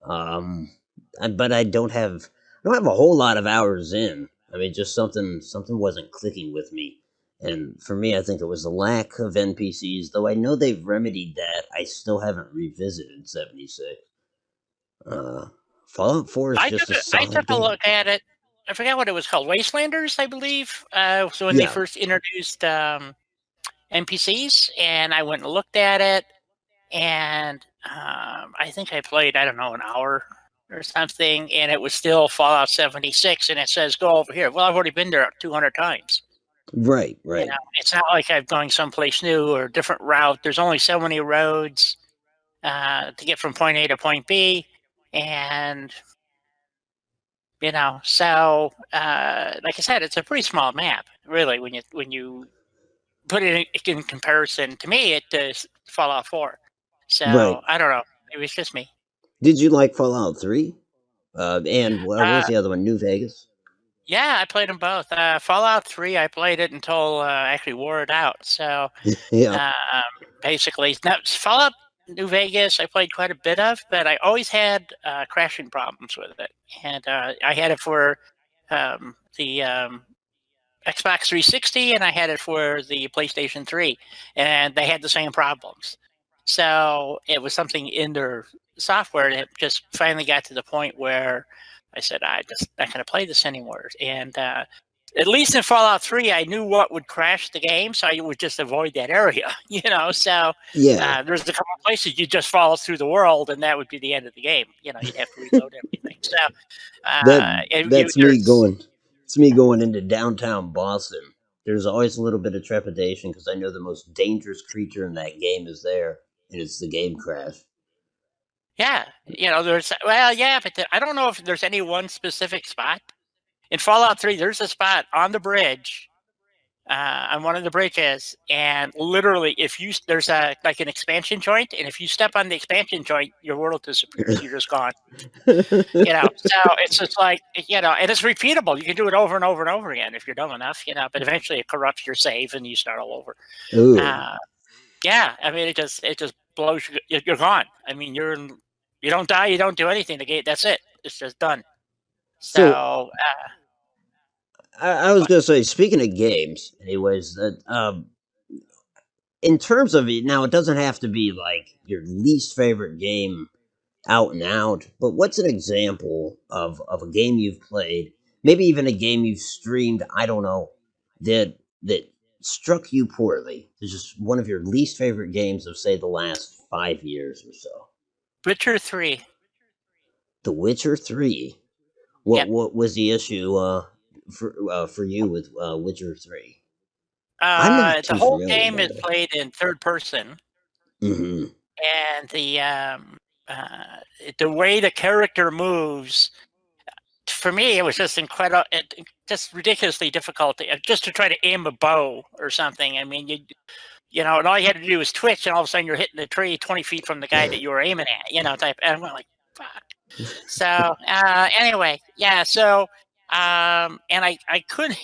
but I don't have a whole lot of hours in. I mean, just something wasn't clicking with me, and for me, I think it was the lack of NPCs. Though I know they've remedied that, I still haven't revisited 76. Fallout 4 is just a solid I took a look at it. I forgot what it was called. Wastelanders, I believe. So when they first introduced NPCs, and I went and looked at it, and I think I played, I don't know, an hour or something, and it was still Fallout 76, and it says, go over here. Well, I've already been there 200 times. Right. It's not like I'm going someplace new or a different route. There's only so many roads to get from point A to point B, and so like I said, it's a pretty small map, really, when you put it in comparison to me. It does Fallout 4. Right. So I don't know. It was just me. Did you like Fallout 3? And what was Uh, the other one? New Vegas? yeah, I played them both. Fallout 3, I played it until I actually wore it out. So Yeah. um, basically, now, Fallout New Vegas, I played quite a bit of, but I always had crashing problems with it. And I had it for the Xbox 360, and I had it for the PlayStation 3, and they had the same problems. So it was something in their software that just finally got to the point where I said, I just not going to play this anymore. And at least in Fallout 3, I knew what would crash the game, so I would just avoid that area, So Yeah. there's a couple of places you just follow through the world, and that would be the end of the game. You'd have to reload everything. So That's me going. It's me going into downtown Boston. There's always a little bit of trepidation because I know the most dangerous creature in that game is there, and it's the game crash. Yeah, but I don't know if there's any one specific spot. In Fallout 3, there's a spot on the bridge, on one of the bridges, and literally, there's like an expansion joint, and if you step on the expansion joint, your world disappears. You're just gone. So it's just like, and it's repeatable. You can do it over and over and over again if you're dumb enough, but eventually it corrupts your save and you start all over. Ooh. Yeah, I mean, it just blows you. You're gone. I mean, you don't die. You don't do anything. The game. That's it. It's just done. So I was going to say, speaking of games, anyways, that in terms of it, now it doesn't have to be like your least favorite game out and out, but what's an example of a game you've played, maybe even a game you've streamed, I don't know, that struck you poorly? It's just one of your least favorite games of, say, the last 5 years or so. Witcher 3. The Witcher 3. What was the issue for you with Witcher 3? The whole game is played in third person, Mm-hmm. and the way the character moves, for me, it was just incredible, just ridiculously difficult just to try to aim a bow or something. I mean, and all you had to do was twitch, and all of a sudden you're hitting the tree 20 feet from the guy that you were aiming at, type. And I'm like, fuck. So anyway, yeah. So and I couldn't.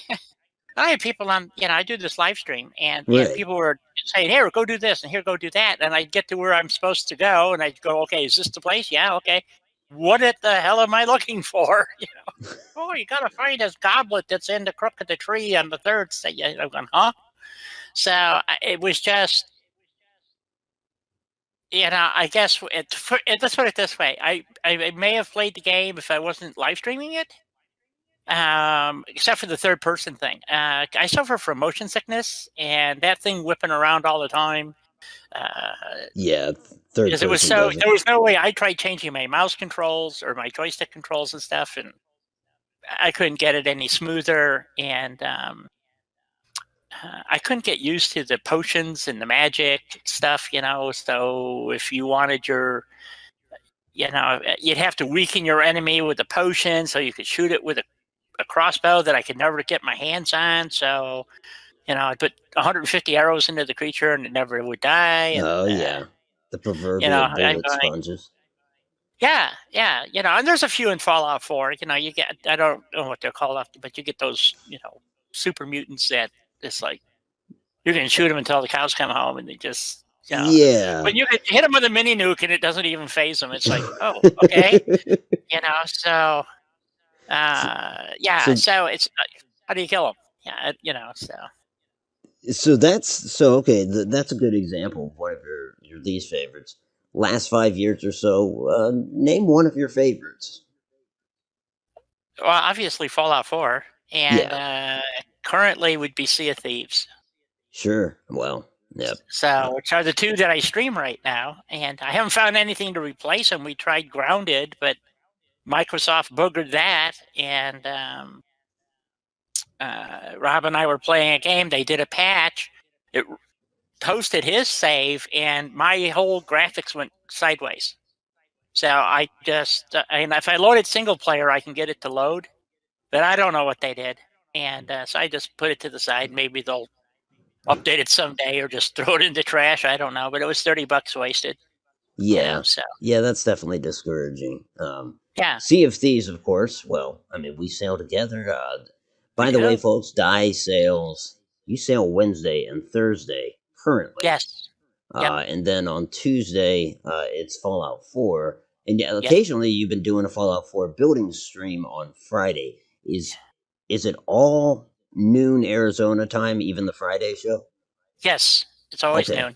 I had people on, I do this live stream, and people were saying, "Here, go do this, and here, go do that," and I get to where I'm supposed to go, and I go, "Okay, is this the place? Yeah, okay. What the hell am I looking for?" Oh, you gotta find this goblet that's in the crook of the tree on the third side. I'm going, huh? So it was just, I guess let's put it this way: I may have played the game if I wasn't live streaming it. Except for the third person thing. I suffer from motion sickness, and that thing whipping around all the time. Yeah, third person. There was no way. I tried changing my mouse controls or my joystick controls and stuff, and I couldn't get it any smoother. And I couldn't get used to the potions and the magic stuff, So if you wanted you'd have to weaken your enemy with a potion so you could shoot it with a crossbow that I could never get my hands on. So, I put 150 arrows into the creature and it never would die. And, the proverbial bullet sponges. Yeah. And there's a few in Fallout 4. You get, I don't know what they're called, but you get those, super mutants that it's like you can shoot them until the cows come home, and they just. When you hit them with a mini nuke and it doesn't even phase them, it's like, oh, okay, So, so it's how do you kill them? So that's okay. That's a good example of one of your least favorites. Last 5 years or so, name one of your favorites. Well, obviously Fallout 4, and currently would be Sea of Thieves. Sure. Well. Yep. So, which are the two that I stream right now, and I haven't found anything to replace them. We tried Grounded, but Microsoft boogered that, and Rob and I were playing a game. They did a patch. It hosted his save, and my whole graphics went sideways. So I just, and if I loaded single player, I can get it to load, but I don't know what they did, and so I just put it to the side. Maybe they'll update it someday or just throw it in the trash. I don't know, but it was $30 wasted. Yeah. So Yeah, that's definitely discouraging. yeah, Sea of Thieves, of course. Well, I mean, we sail together. we By the way, do. folks, Die sails. You sail Wednesday and Thursday currently. Yes. Yep. And then on Tuesday, it's Fallout 4. And yeah, Yes. occasionally you've been doing a Fallout 4 building stream on Friday. Is it all noon Arizona time, even the Friday show? Yes. It's always Okay. noon.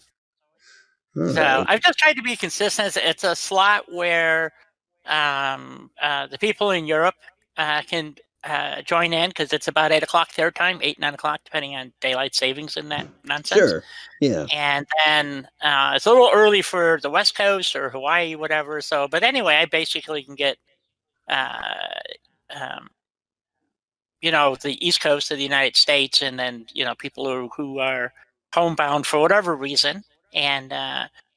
All So right. I've just tried to be consistent. It's a slot where the people in Europe can join in because it's about 8 o'clock their time, 8, 9 o'clock, depending on daylight savings and that nonsense. Sure. Yeah. And then it's a little early for the West Coast or Hawaii, whatever. So, but anyway, I basically can get, the East Coast of the United States, and then people who are homebound for whatever reason, and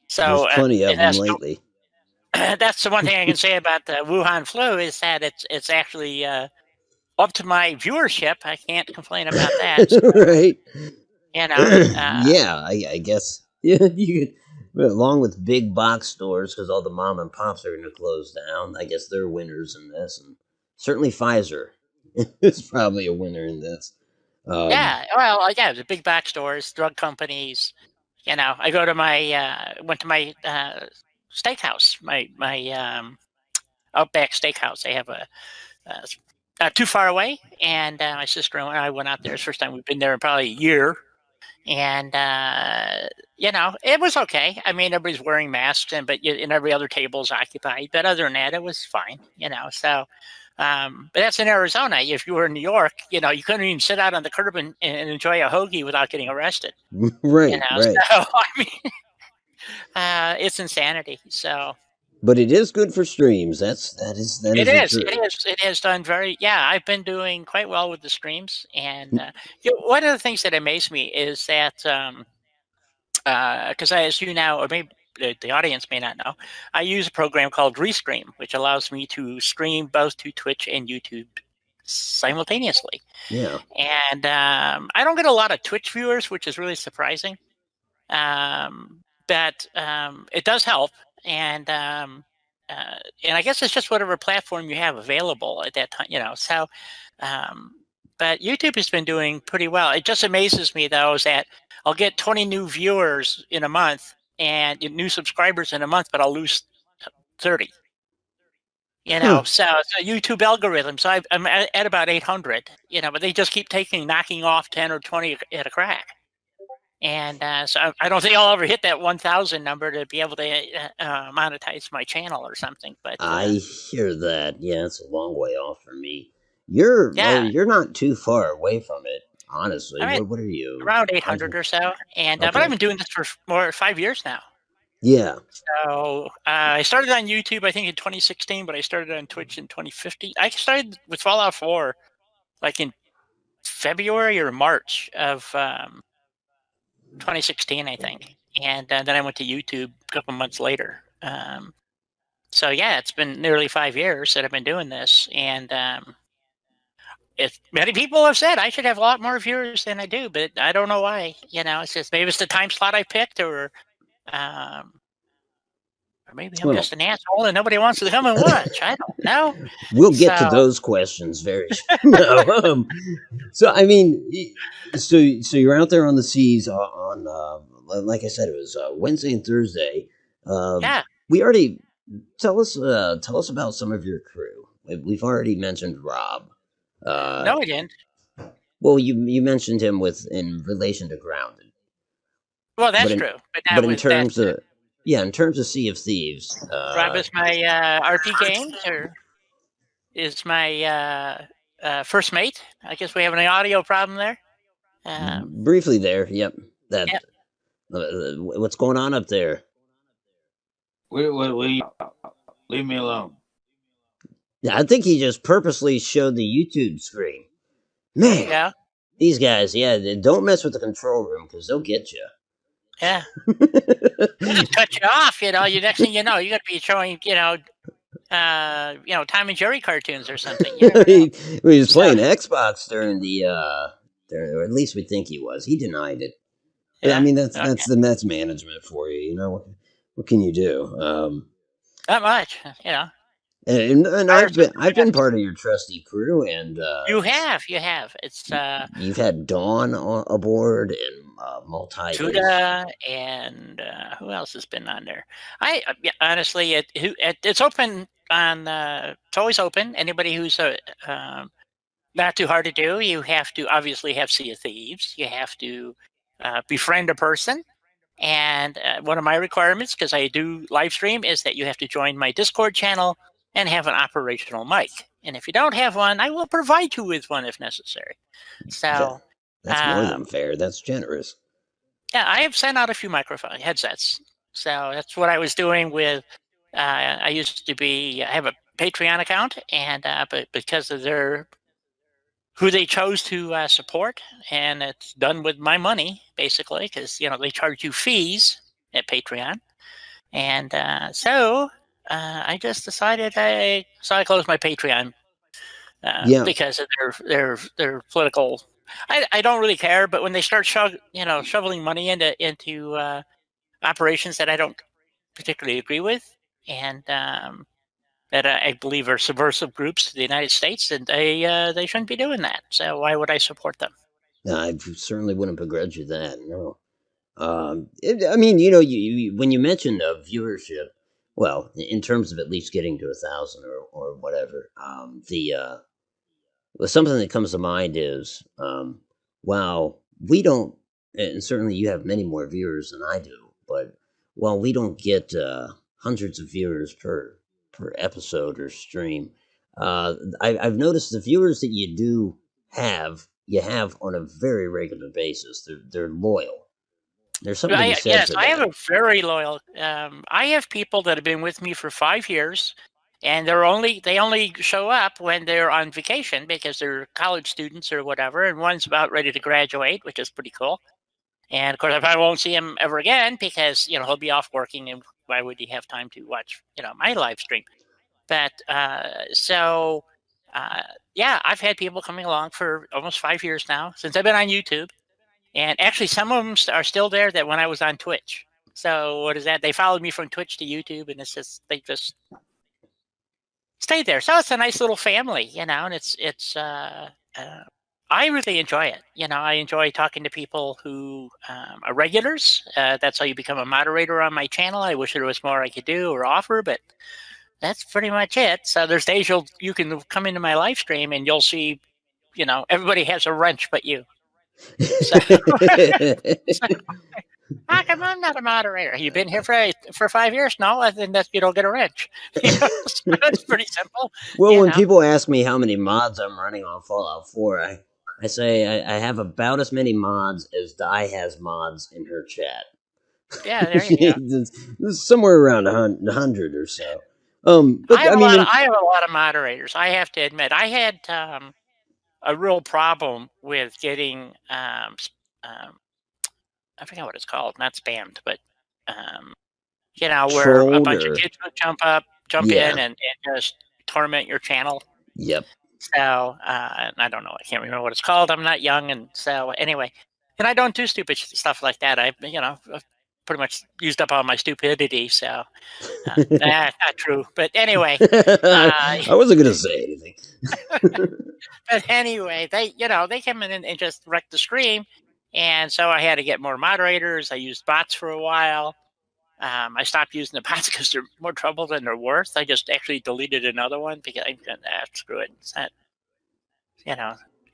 so There's plenty of it them has lately. that's the one thing I can say about the Wuhan flu is that it's actually up to my viewership. I can't complain about that. So, Right. yeah, I guess. Yeah, you could. But along with big box stores, because all the mom and pops are going to close down. I guess they're winners in this, and certainly Pfizer is probably a winner in this. yeah. Well, yeah, the big box stores, drug companies. I go to went to my steakhouse, my Outback Steakhouse. They have a not too far away, and my sister and I went out there. It's the first time we've been there in probably a year, and it was okay. I mean, everybody's wearing masks, and every other table is occupied. But other than that, it was fine. So. But that's in Arizona. If you were in New York, you couldn't even sit out on the curb and enjoy a hoagie without getting arrested. Right. Right. So I mean, it's insanity. So. But it is good for streams. That is It the is. truth. It is. It has done very. Yeah, I've been doing quite well with the streams, and one of the things that amazed me is that because as you now, or maybe the audience may not know, I use a program called Restream, which allows me to stream both to Twitch and YouTube simultaneously. Yeah. And I don't get a lot of Twitch viewers, which is really surprising. But it does help, and I guess it's just whatever platform you have available at that time, So, but YouTube has been doing pretty well. It just amazes me though is that I'll get 20 new viewers in a month and new subscribers in a month, but I'll lose 30. So YouTube algorithm. So I'm at about 800. But they just keep knocking off 10 or 20 at a crack. And so I don't think I'll ever hit that 1,000 number to be able to monetize my channel or something. But I hear that. Yeah, it's a long way off for me. You're not too far away from it, honestly. I mean, what are you? Around 800 or so. And but I've been doing this for more 5 years now. Yeah. So I started on YouTube, I think in 2016, but I started on Twitch in 2015. I started with Fallout 4 like in February or March of 2016, I think. And then I went to YouTube a couple months later. So yeah, it's been nearly 5 years that I've been doing this. And many people have said I should have a lot more viewers than I do, but I don't know why. It's just maybe it's the time slot I picked, or maybe I'm just an asshole and nobody wants to come and watch. I don't know. We'll get to those questions very soon. No, so I mean, so you're out there on the seas on like I said, it was Wednesday and Thursday. Yeah. We already tell us about some of your crew. We've already mentioned Rob. No, we didn't. Well, you mentioned him in relation to Grounded. Well, that's true. But in terms of Sea of Thieves, Rob is my RP Games, or is my first mate. I guess we have an audio problem there. Briefly there, yep. What's going on up there? Leave me alone. Yeah, I think he just purposely showed the YouTube screen. Man, yeah. These guys, don't mess with the control room because they'll get you. Yeah. They'll just cut you off, You next thing you know, you're gonna be showing, Tom and Jerry cartoons or something. He was playing Xbox during the or at least we think he was. He denied it. Yeah, I mean that's management for you, what can you do? Not much, you know. And I've been part of your trusty crew, and You have. It's you've had Dawn aboard and multi. Tuda and who else has been on there? Yeah, honestly, it's open on. It's always open. Anybody who's not too hard to do. You have to obviously have Sea of Thieves. You have to befriend a person. And one of my requirements, because I do live stream, is that you have to join my Discord channel and have an operational mic. And if you don't have one, I will provide you with one if necessary. So that's more than fair. That's generous. Yeah, I have sent out a few microphone headsets. So that's what I was doing with. I used to be. I have a Patreon account, and but because of who they chose to support, and it's done with my money basically, because they charge you fees at Patreon, and so I just decided I closed my Patreon because of their political. I don't really care, but when they start shoveling money into operations that I don't particularly agree with, and that I believe are subversive groups to the United States, and they shouldn't be doing that. So why would I support them? No, I certainly wouldn't begrudge you that. No, I mean, you when you mentioned viewership, well, in terms of at least getting to 1,000 or whatever, something that comes to mind is, wow, we don't, and certainly you have many more viewers than I do, but while we don't get hundreds of viewers per episode or stream, I've noticed the viewers that you have on a very regular basis. They're loyal. There's something to be said for that. I have a very loyal. I have people that have been with me for 5 years, and they only show up when they're on vacation because they're college students or whatever. And one's about ready to graduate, which is pretty cool. And of course, I probably won't see him ever again because he'll be off working, and why would he have time to watch my live stream? But yeah, I've had people coming along for almost 5 years now since I've been on YouTube. And actually, some of them are still there that when I was on Twitch. So what is that? They followed me from Twitch to YouTube, and it's just they just stayed there. So it's a nice little family, and it's. I really enjoy it. I enjoy talking to people who are regulars. That's how you become a moderator on my channel. I wish there was more I could do or offer, but that's pretty much it. So there's days you can come into my live stream and you'll see, everybody has a wrench but you. So, how come I'm not a moderator? You've been here for 5 years now, and then you don't get a wrench. So that's pretty simple. Well, when people ask me how many mods I'm running on Fallout 4, I say I have about as many mods as Di has mods in her chat. Yeah, there you go. It's somewhere around 100 or so. But I have a lot of moderators. I have to admit, I had a real problem with getting I forget what it's called, not spammed, but where a bunch of kids would jump in and just torment your channel. Yep. So I don't know. I can't remember what it's called. I'm not young, and so anyway, and I don't do stupid stuff like that. I've pretty much used up all my stupidity. So not true. But anyway, I wasn't gonna say anything. But anyway, they came in and just wrecked the stream, and so I had to get more moderators. I used bots for a while. I stopped using the bots because they're more trouble than they're worth. I just actually deleted another one because screw it. It's not,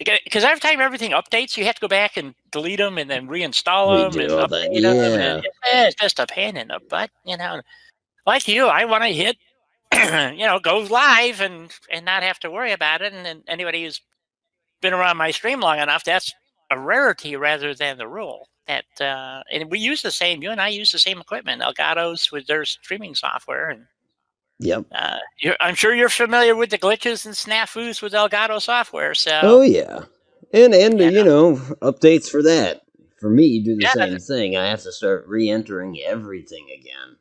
because every time everything updates, you have to go back and delete them and then reinstall them and update them. And it's just a pain in the butt, Like you, I want to hit, go live and not have to worry about it. And anybody who's been around my stream long enough, that's a rarity rather than the rule. That and we use you and I use the same equipment, Elgato's with their streaming software, and yep. I'm sure you're familiar with the glitches and snafus with Elgato software. So oh yeah, and updates for that. For me, do the same thing. I have to start re-entering everything again.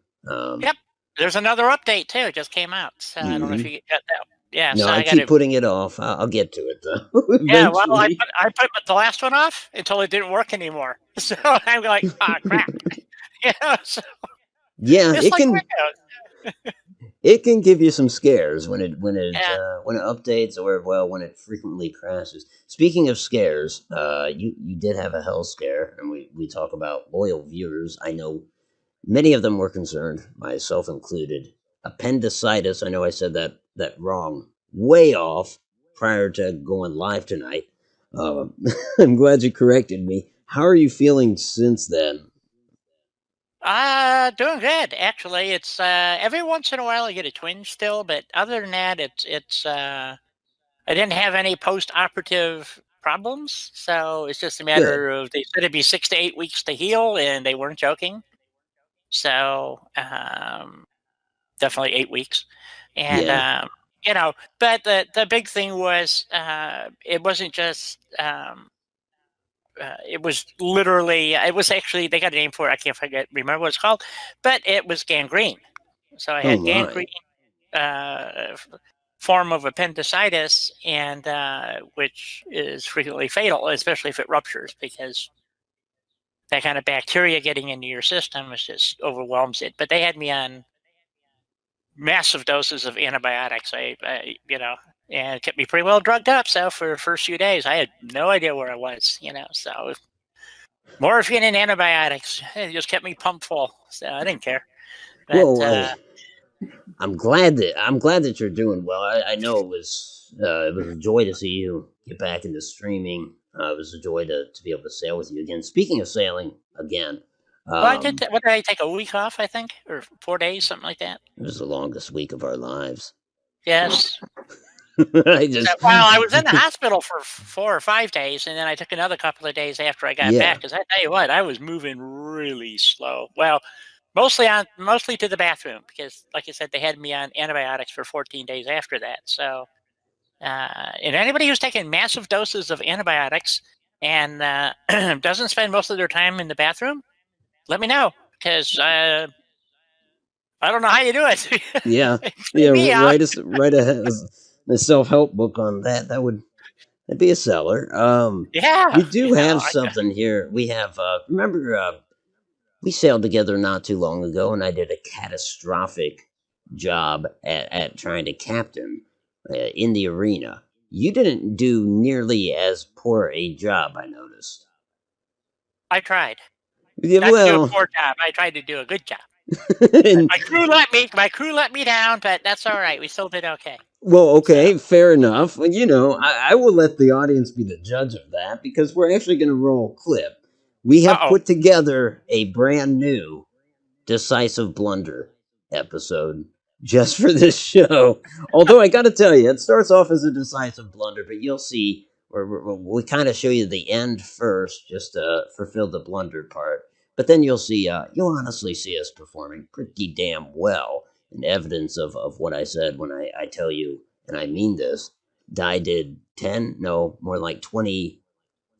Yep, there's another update too. It just came out. So I don't know if you got that. Yeah, no, so I keep putting it off. I'll get to it though. Yeah, well, I put the last one off until it didn't work anymore. So I'm like, crap. So Yeah, It's like it can give you some scares when it yeah. when it updates or when it frequently crashes. Speaking of scares, you did have a hell scare, and we talk about loyal viewers. I know many of them were concerned, myself included. Appendicitis. I know I said that wrong, way off prior to going live tonight. I'm glad you corrected me. How are you feeling since then? Doing good. Actually, it's every once in a while I get a twinge still, but other than that, it's I didn't have any post-operative problems, so it's just a Good. matter of they said it'd be 6 to 8 weeks to heal, and they weren't joking. So definitely 8 weeks, and Yeah. but the big thing was it wasn't just it was literally it was actually they got a name for it. I can't remember what it's called, but it was gangrene. So I Oh had my. gangrene form of appendicitis, and which is frequently fatal, especially if it ruptures, because that kind of bacteria getting into your system is just overwhelms it. But they had me on massive doses of antibiotics. And it kept me pretty well drugged up. So for the first few days, I had no idea where I was. So morphine and antibiotics, it just kept me pumped full. So I didn't care. But Well, I'm glad that you're doing well. I know it was a joy to see you get back into streaming. It was a joy to be able to sail with you again. Speaking of sailing again, well, I did. What did I take? A week off, I think, or 4 days, something like that. it was the longest week of our lives. Yes. I just Well, I was in the hospital for 4 or 5 days, and then I took another couple of days after I got yeah. back. Because I tell you what, I was moving really slow. Well, mostly to the bathroom, because, like I said, they had me on antibiotics for 14 days after that. So, and anybody who's taking massive doses of antibiotics and doesn't spend most of their time in the bathroom, let me know, because I don't know how you do it. Yeah. Clean me out. Write a self-help book on that. That'd be a seller. We Yeah, do have something here. We have remember we sailed together not too long ago, and I did a catastrophic job at trying to captain in the arena. You didn't do nearly as poor a job, I noticed. I tried. Yeah, Not to do a well, poor job. I tried to do a good job. and, My crew let me down, but that's all right. We still did okay. well, okay, fair enough. Well, I will let the audience be the judge of that because we're actually going to roll a clip. We have Uh-oh. put together a brand new decisive blunder episode just for this show. Although I got to tell you, it starts off as a decisive blunder, but you'll see we kind of show you the end first, just to fulfill the blunder part. But then you'll see, you'll honestly see us performing pretty damn well, and evidence of what I said when I tell you, and I mean this. Di did 10, no, more like 20,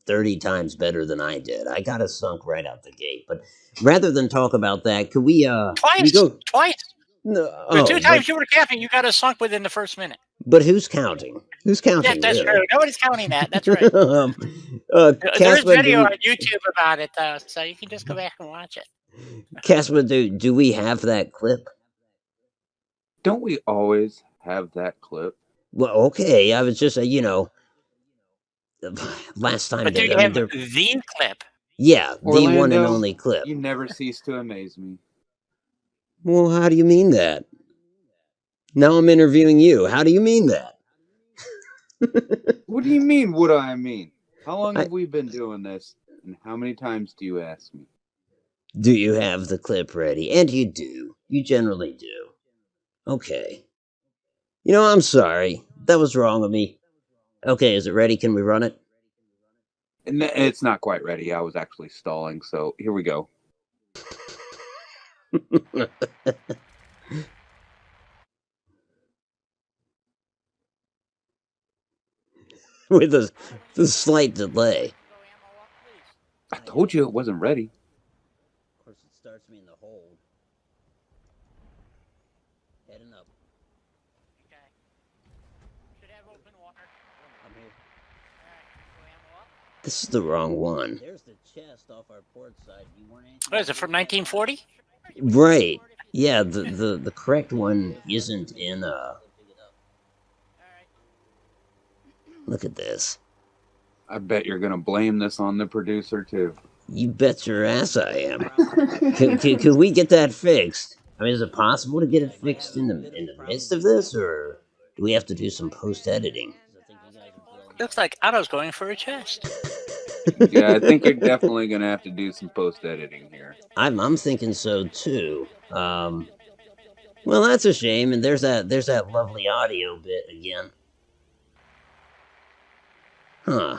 30 times better than I did. I got us sunk right out the gate. But rather than talk about that, could we go Twice. No, The two times you were capping, you got us sunk within the first minute. but who's counting? Who's Yeah, counting? that's Really? true. Nobody's counting that. That's right. There's Caspa, video on YouTube about it, though, so you can just go back and watch it. Caspa, do we have that clip? Don't we always have that clip? Well, okay. I was just, last time. But do you have the clip? Yeah, Orlando, the one and only clip. You never cease to amaze me. Well, how do you mean that? Now I'm interviewing you. How do you mean that? What do you mean, what do I mean? How long have we been doing this, and how many times do you ask me? Do you have the clip ready? And you do. You generally do. Okay. I'm sorry. That was wrong of me. Okay, is it ready? Can we run it? It's not quite ready. I was actually stalling, so here we go. With a slight delay. I told you it wasn't ready. Of course, it starts me in the hold. Heading up. Okay. Should have open water. I'm here. All right. This is the wrong one. There's the chest off our port side. You want anything? What is it, from 1940? Right. Yeah, the correct one isn't in Look at this. I bet you're gonna blame this on the producer too. You bet your ass I am. Could we get that fixed? I mean, is it possible to get it fixed in the midst of this, or do we have to do some post editing? Looks like Otto's going for a chest. Yeah, I think you're definitely gonna have to do some post editing here. I'm thinking so too. Well, that's a shame. And there's that lovely audio bit again. Huh.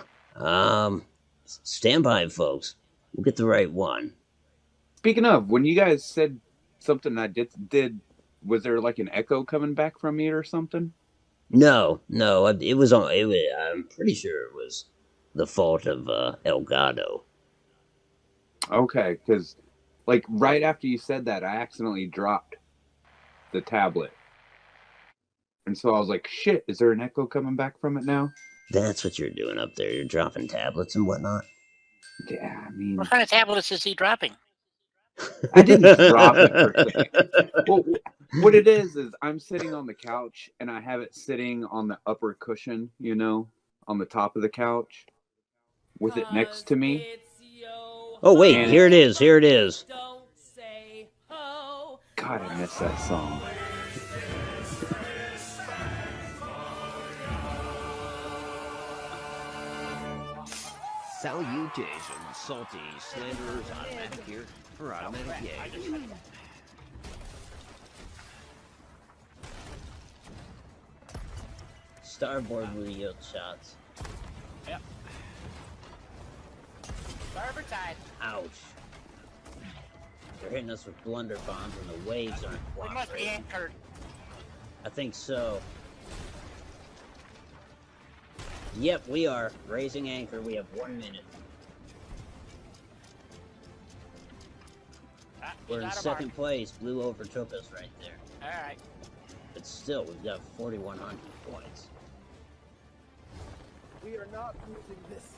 Stand by, folks. We'll get the right one. Speaking of, when you guys said something I did, was there like an echo coming back from me or something? No, it was on. I'm pretty sure it was the fault of Elgato. Okay, because like right after you said that, I accidentally dropped the tablet, and so I was like, "Shit, is there an echo coming back from it now?" That's what you're doing up there. You're dropping tablets and whatnot. Yeah, I mean, What kind of tablets is he dropping? I didn't drop it per se. Well, what it is I'm sitting on the couch and I have it sitting on the upper cushion, you know, on the top of the couch, with it next to me. Oh wait, here it is. Here it is. God, I miss that song. Salutations, salty slanderers, automatic here for automatic gags. Starboard wheel shots. Yep. Starboard side. Ouch. They're hitting us with blunder bombs and the waves aren't We must be cooperating. anchored. I think so. Yep, we are. Raising anchor. We have 1 minute. We're in second place. Blue overtook us right there. Alright. But still, we've got 4,100 points. We are not losing this.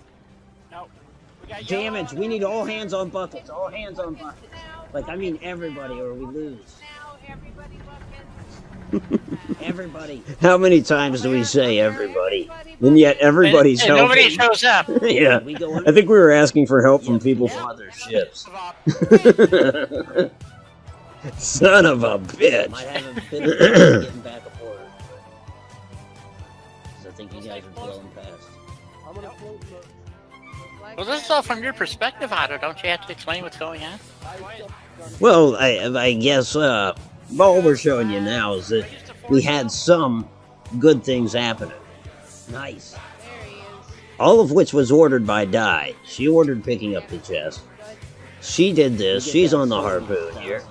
No. We got Damage! We need all hands on buckets. All hands on buckets. Like, I mean everybody or we lose. Everybody. How many times do we say everybody? And yet everybody's and helping. nobody shows up. Yeah. I think we were asking for help from people from other ships. Son of a bitch. Might have a bit of trouble getting back aboard. I think you guys are blowing past. I'm gonna float the... Well, this is all from your perspective, Otto. Don't you have to explain what's going on? Well, I guess all we're showing you now is that we had some good things happening. Nice. All of which was ordered by Di. She ordered picking up the chest. She did this. She's on the harpoon here.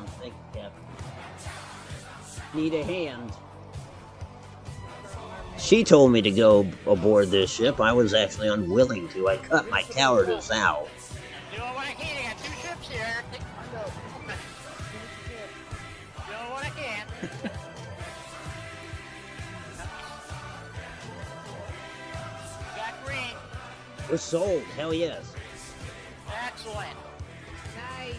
Need a hand. She told me to go aboard this ship. I was actually unwilling to. I cut my cowardice out. Doing what I can. I got 2 ships here. Doing what I can. Got green. We're sold. Hell yes. Excellent. Nice.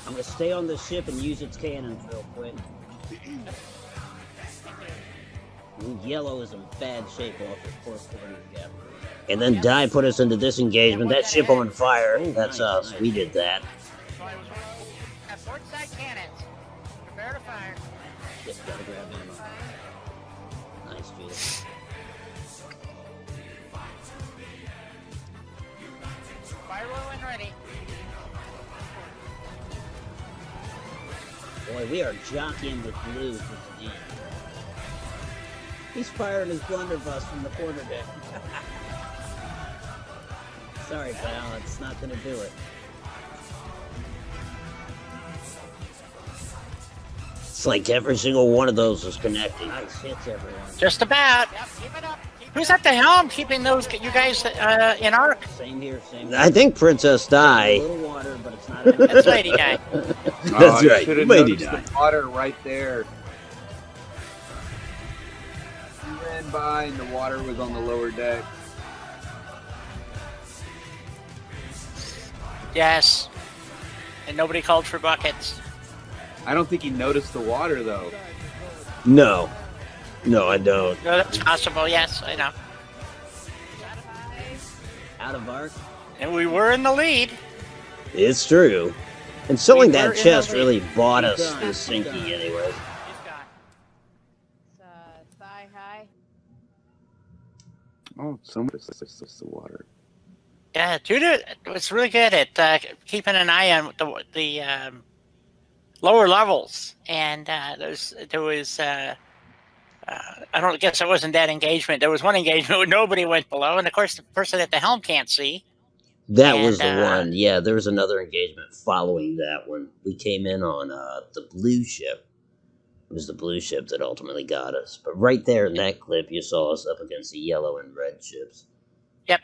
I'm gonna stay on the ship and use its cannons real quick. Yellow is in bad shape off the course quarter gap. And then Di put us into this engagement. That ship on fire. That's us. We did that. Got port side cannons. Prepare to fire. Just gotta grab ammo. Nice, Felix. Fire low and ready. Boy, we are jockeying with blue for the lead. He's firing his blunderbuss from the quarter deck. Sorry, pal, it's not gonna do it. It's like every single one of those is connecting. Nice hits, everyone. Just about. Yep, keep it up. Who's at the helm keeping those you guys in arc? Same here, same here. I think Princess Di. A little water, but it's not. That's Lady Di. That's right, Should have Lady noticed Di. the water right there. We ran by and the water was on the lower deck. Yes. And nobody called for buckets. I don't think he noticed the water though. No, I don't. No, that's possible. Yes, I know. Out of arc. And we were in the lead. It's true. And selling We were that in the chest lead. really bought us He's the gone. Sinky anyway. Thigh high. Oh, someone just the water. Yeah, Judah was really good at keeping an eye on the lower levels, and there was I don't guess it wasn't that engagement. There was one engagement where nobody went below, and of course the person at the helm can't see. That was And, the one. Yeah, there was another engagement following that one. We came in on the blue ship. It was the blue ship that ultimately got us. But right there in that clip, you saw us up against the yellow and red ships. Yep,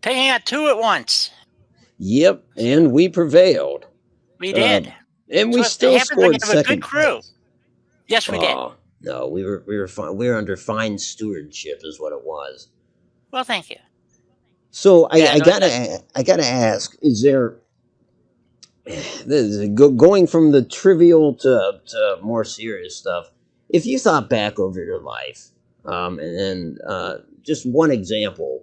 taking out two at once. Yep, and we prevailed. We did. And we So it still happens when scored you have a second good crew. place. Yes, we did. Oh, no, we were fine. We were under fine stewardship, is what it was. Well, thank you. So Yeah, I no, gotta ask: is there going from the trivial to more serious stuff? If you thought back over your life, and then just one example,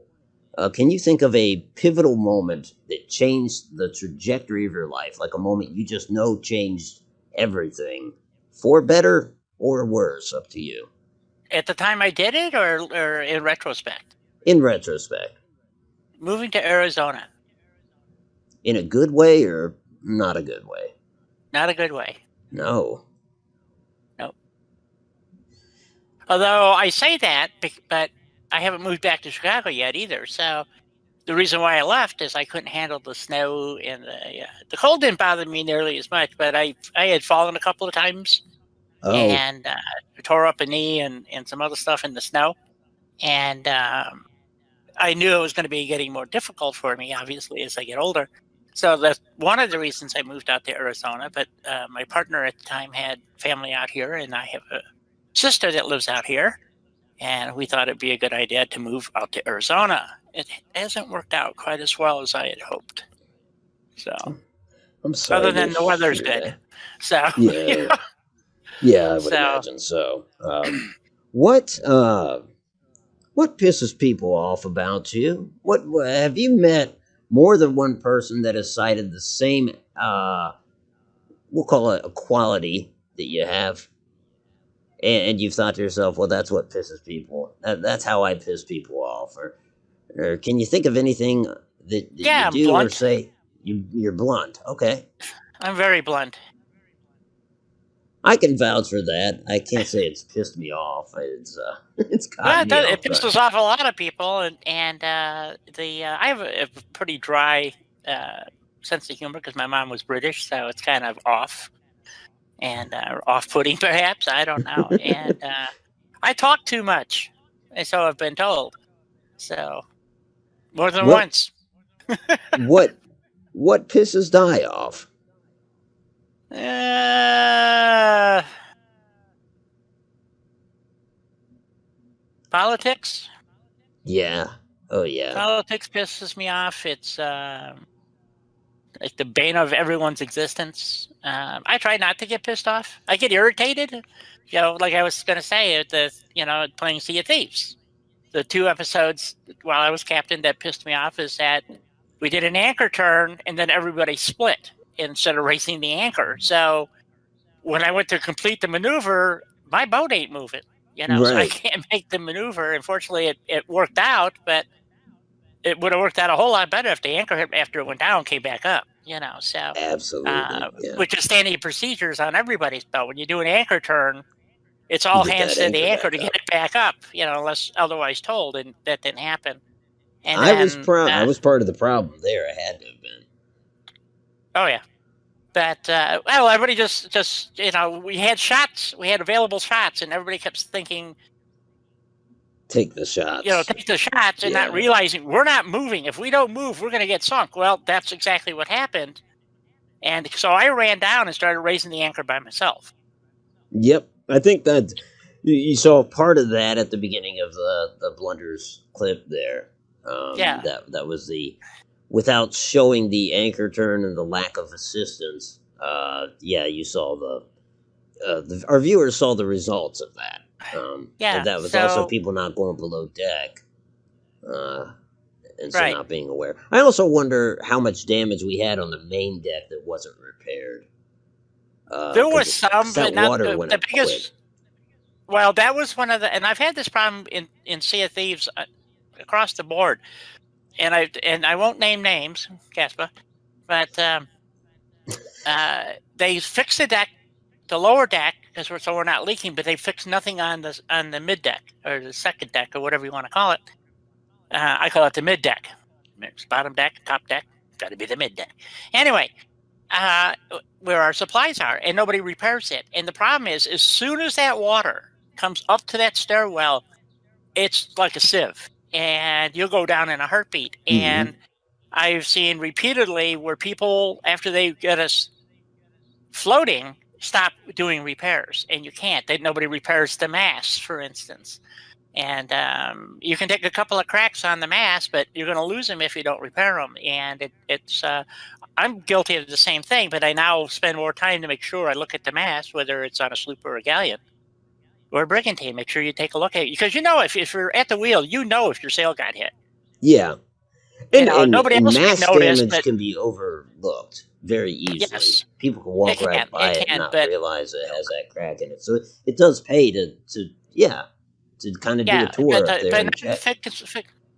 can you think of a pivotal moment that changed the trajectory of your life, like a moment you just know changed everything, for better or worse? Up to you. At the time I did it, or in retrospect? In retrospect. Moving to Arizona. In a good way or not a good way? Not a good way. No. Nope. Although I say that, but I haven't moved back to Chicago yet either. So the reason why I left is I couldn't handle the snow and the cold didn't bother me nearly as much. But I had fallen a couple of times and tore up a knee and some other stuff in the snow, and I knew it was going to be getting more difficult for me, obviously, as I get older. So that's one of the reasons I moved out to Arizona. But my partner at the time had family out here, and I have a sister that lives out here. And we thought it'd be a good idea to move out to Arizona. It hasn't worked out quite as well as I had hoped. So, I'm sorry. other than to the weather's hear good. that. So, Yeah. Yeah, I would So- imagine so. What pisses people off about you? What have you met more than one person that has cited the same we'll call it a quality that you have, and you've thought to yourself, well, that's what pisses people. That's how I piss people off. Or can you think of anything that Yeah, you I'm do or blunt. say? You're blunt. Okay, I'm very blunt. I can vouch for that. I can't say it's pissed me off. It's Well, gotten me it off. pisses off a lot of people, and I have a pretty dry sense of humor because my mom was British, so it's kind of off and off-putting, perhaps. I don't know. And I talk too much, and so I've been told. So more than Well- once. What pisses Di off? Politics. Yeah. Oh yeah. Politics pisses me off. It's like the bane of everyone's existence. I try not to get pissed off. I get irritated. You know, like I was going to say, playing Sea of Thieves. The 2 episodes while I was captain that pissed me off is that we did an anchor turn and then everybody split instead of racing the anchor. So when I went to complete the maneuver, my boat ain't moving. So I Right. can't make the maneuver. Unfortunately, it worked out, but it would have worked out a whole lot better if the anchor, after it went down, came back up. So Absolutely. Yeah. which is standing procedures on everybody's boat. When you do an anchor turn, it's all Get hands that to the anchor anchor to back get it back up. Unless otherwise told, and that didn't happen. And I was then, proud. I was part of the problem there. I had to have been. Oh yeah. But well, everybody just we had shots, we had available shots, and everybody kept thinking, Take the shots. take the shots, and Yeah. not realizing we're not moving. If we don't move, we're going to get sunk. Well, that's exactly what happened. And so I ran down and started raising the anchor by myself. Yep. I think that you saw part of that at the beginning of the blunders clip there. Yeah. That was the, without showing the anchor turn and the lack of assistance. Yeah, you saw our viewers saw the results of that. Yeah, And that was also so people not going below deck, and so right. not being aware. I also wonder how much damage we had on the main deck that wasn't repaired. There was some, that but not water went the up biggest. quick. Well, that was one of the, and I've had this problem in Sea of Thieves across the board, and I won't name names, Casper, but they fixed the deck, the lower deck, so we're not leaking, but they fixed nothing on the mid deck or the second deck or whatever you want to call it. I call it the mid deck. It's bottom deck, top deck, got to be the mid deck. Anyway, where our supplies are, and nobody repairs it. And the problem is, as soon as that water comes up to that stairwell, it's like a sieve, and you'll go down in a heartbeat. Mm-hmm. And I've seen repeatedly where people, after they get us floating, stop doing repairs, and you can't. Nobody repairs the mast, for instance. And you can take a couple of cracks on the mast, but you're going to lose them if you don't repair them. And it's I'm guilty of the same thing, but I now spend more time to make sure I look at the mast, whether it's on a sloop or a galleon or a brigantine. Make sure you take a look at it, because if you're at the wheel, if your sail got hit. Yeah, and nobody else mast may notice, damage but can be overlooked very easily. Yes, people can walk right by it and not but realize it has that crack in it. So it does pay to kind of do a tour up there and check.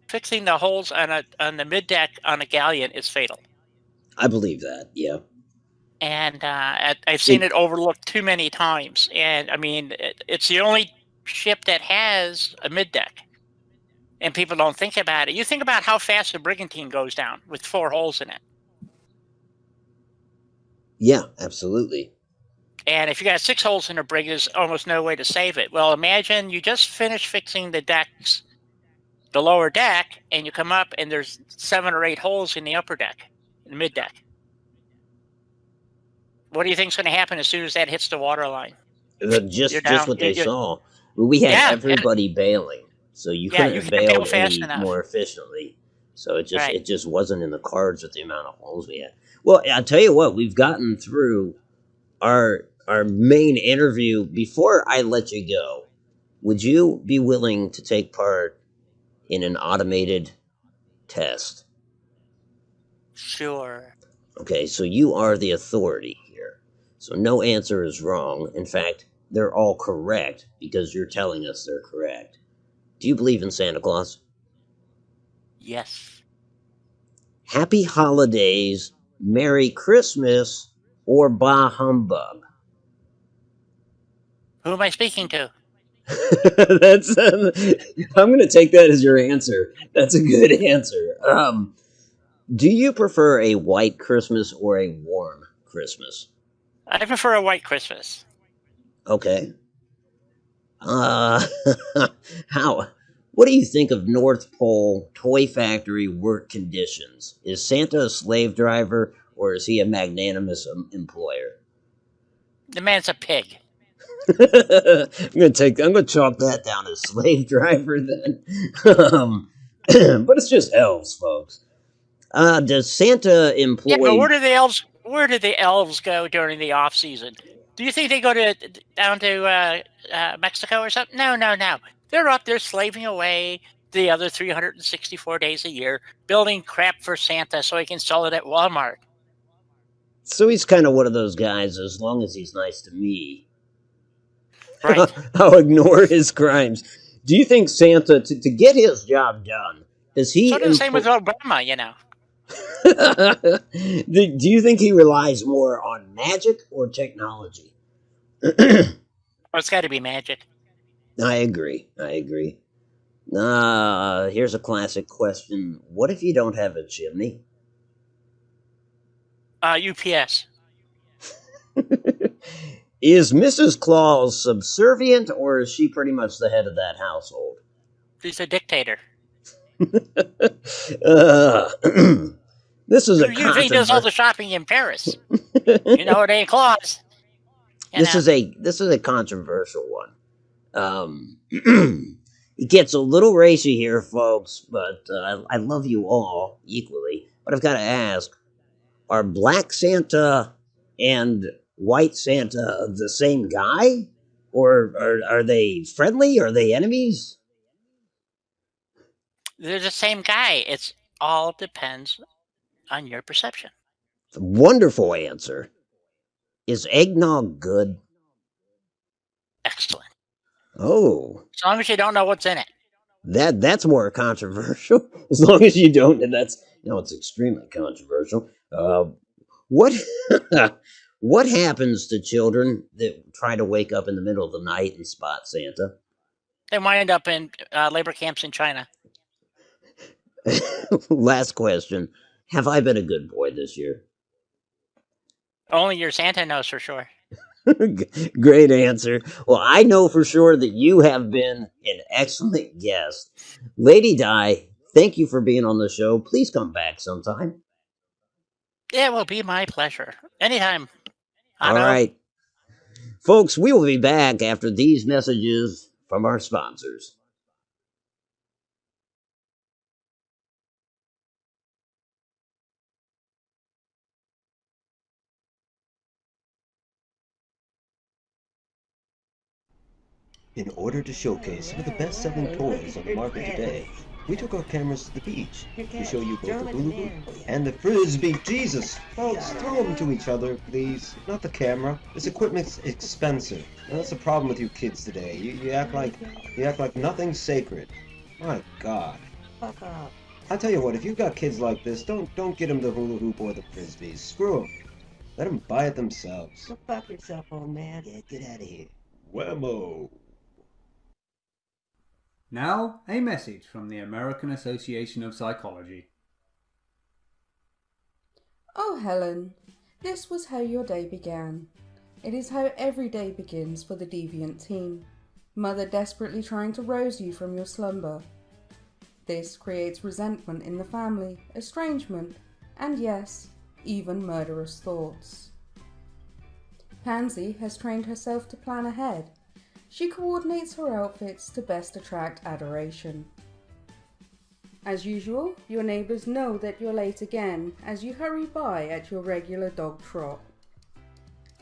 Fixing the holes on the mid deck on a galleon is fatal. I believe that. Yeah. And I've seen it overlooked too many times. And I mean, it's the only ship that has a mid deck, and people don't think about it. You think about how fast a brigantine goes down with 4 holes in it. Yeah, absolutely. And if you got 6 holes in a brig, there's almost no way to save it. Well, imagine you just finished fixing the decks, the lower deck, and you come up and there's 7 or 8 holes in the upper deck, in the mid deck. What do you think's going to happen as soon as that hits the water line? Just what they saw. We had everybody bailing, so you couldn't have bailed any more efficiently. So it just wasn't in the cards with the amount of holes we had. Well, I'll tell you what, we've gotten through our main interview. Before I let you go, would you be willing to take part in an automated test? Sure. Okay, so you are the authority here. So no answer is wrong. In fact, they're all correct because you're telling us they're correct. Do you believe in Santa Claus? Yes. Happy Holidays, Merry Christmas, or Bah Humbug? Who am I speaking to? That's. I'm going to take that as your answer. That's a good answer. Do you prefer a white Christmas or a warm Christmas? I prefer a white Christmas. Okay. What do you think of North Pole Toy Factory work conditions? Is Santa a slave driver, or is he a magnanimous employer? The man's a pig. I'm gonna chalk that down as slave driver then. But it's just elves, folks. Does Santa employ? Yeah, but where do the elves go during the off season? Do you think they go down to Mexico or something? No. They're up there slaving away the other 364 days a year, building crap for Santa so he can sell it at Walmart. So he's kind of one of those guys. As long as he's nice to me, right? I'll ignore his crimes. Do you think Santa, to get his job done, does he? Sort of the same with Obama, you know. Do you think he relies more on magic or technology? It's got to be magic. I agree. Here's a classic question. What if you don't have a chimney? UPS. Is Mrs. Claus subservient, or is she pretty much the head of that household? She's a dictator. This is a he does all the shopping in Paris. You know, it ain't Claus. This is a controversial one. It gets a little racy here, folks, but I love you all equally. But I've got to ask, are Black Santa and White Santa the same guy? Or are they friendly? Are they enemies? They're the same guy. It's all depends on your perception. Wonderful answer. Is eggnog good? Excellent. Oh. As long as you don't know what's in it. That's more controversial. As long as you don't, and that's it's extremely controversial. What what happens to children that try to wake up in the middle of the night and spot Santa? They wind up in labor camps in China. Last question: have I been a good boy this year? Only your Santa knows for sure. Great answer. Well, I know for sure that you have been an excellent guest. Lady Di, thank you for being on the show. Please come back sometime. It will be my pleasure. Anytime. All right. Folks, we will be back after these messages from our sponsors. In order to showcase some of the best-selling toys on the market today, we took our cameras to the beach to show you both the hula hoop and the frisbee. Jesus! Folks, throw them to each other, please. Not the camera. This equipment's expensive. And that's the problem with you kids today. You act like nothing's sacred. My God. Fuck off. I tell you what, if you've got kids like this, don't get them the hula hoop or the frisbees. Screw them. Let them buy it themselves. Go fuck yourself, old man. Yeah, get out of here. Whammo. Now, a message from the American Association of Psychology. Oh, Helen, this was how your day began. It is how every day begins for the deviant teen. Mother desperately trying to rouse you from your slumber. This creates resentment in the family, estrangement, and yes, even murderous thoughts. Pansy has trained herself to plan ahead. She coordinates her outfits to best attract adoration. As usual, your neighbours know that you're late again as you hurry by at your regular dog trot.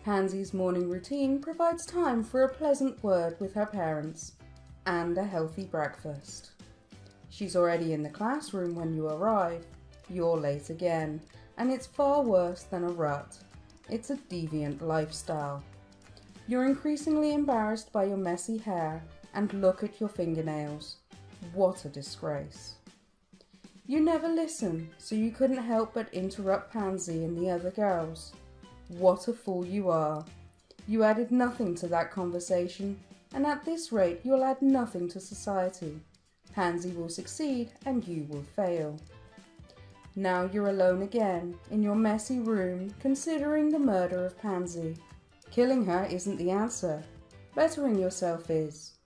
Pansy's morning routine provides time for a pleasant word with her parents and a healthy breakfast. She's already in the classroom when you arrive. You're late again, and it's far worse than a rut. It's a deviant lifestyle. You're increasingly embarrassed by your messy hair and look at your fingernails. What a disgrace. You never listen, so you couldn't help but interrupt Pansy and the other girls. What a fool you are. You added nothing to that conversation, and at this rate you'll add nothing to society. Pansy will succeed and you will fail. Now you're alone again, in your messy room, considering the murder of Pansy. Killing her isn't the answer. Bettering yourself is.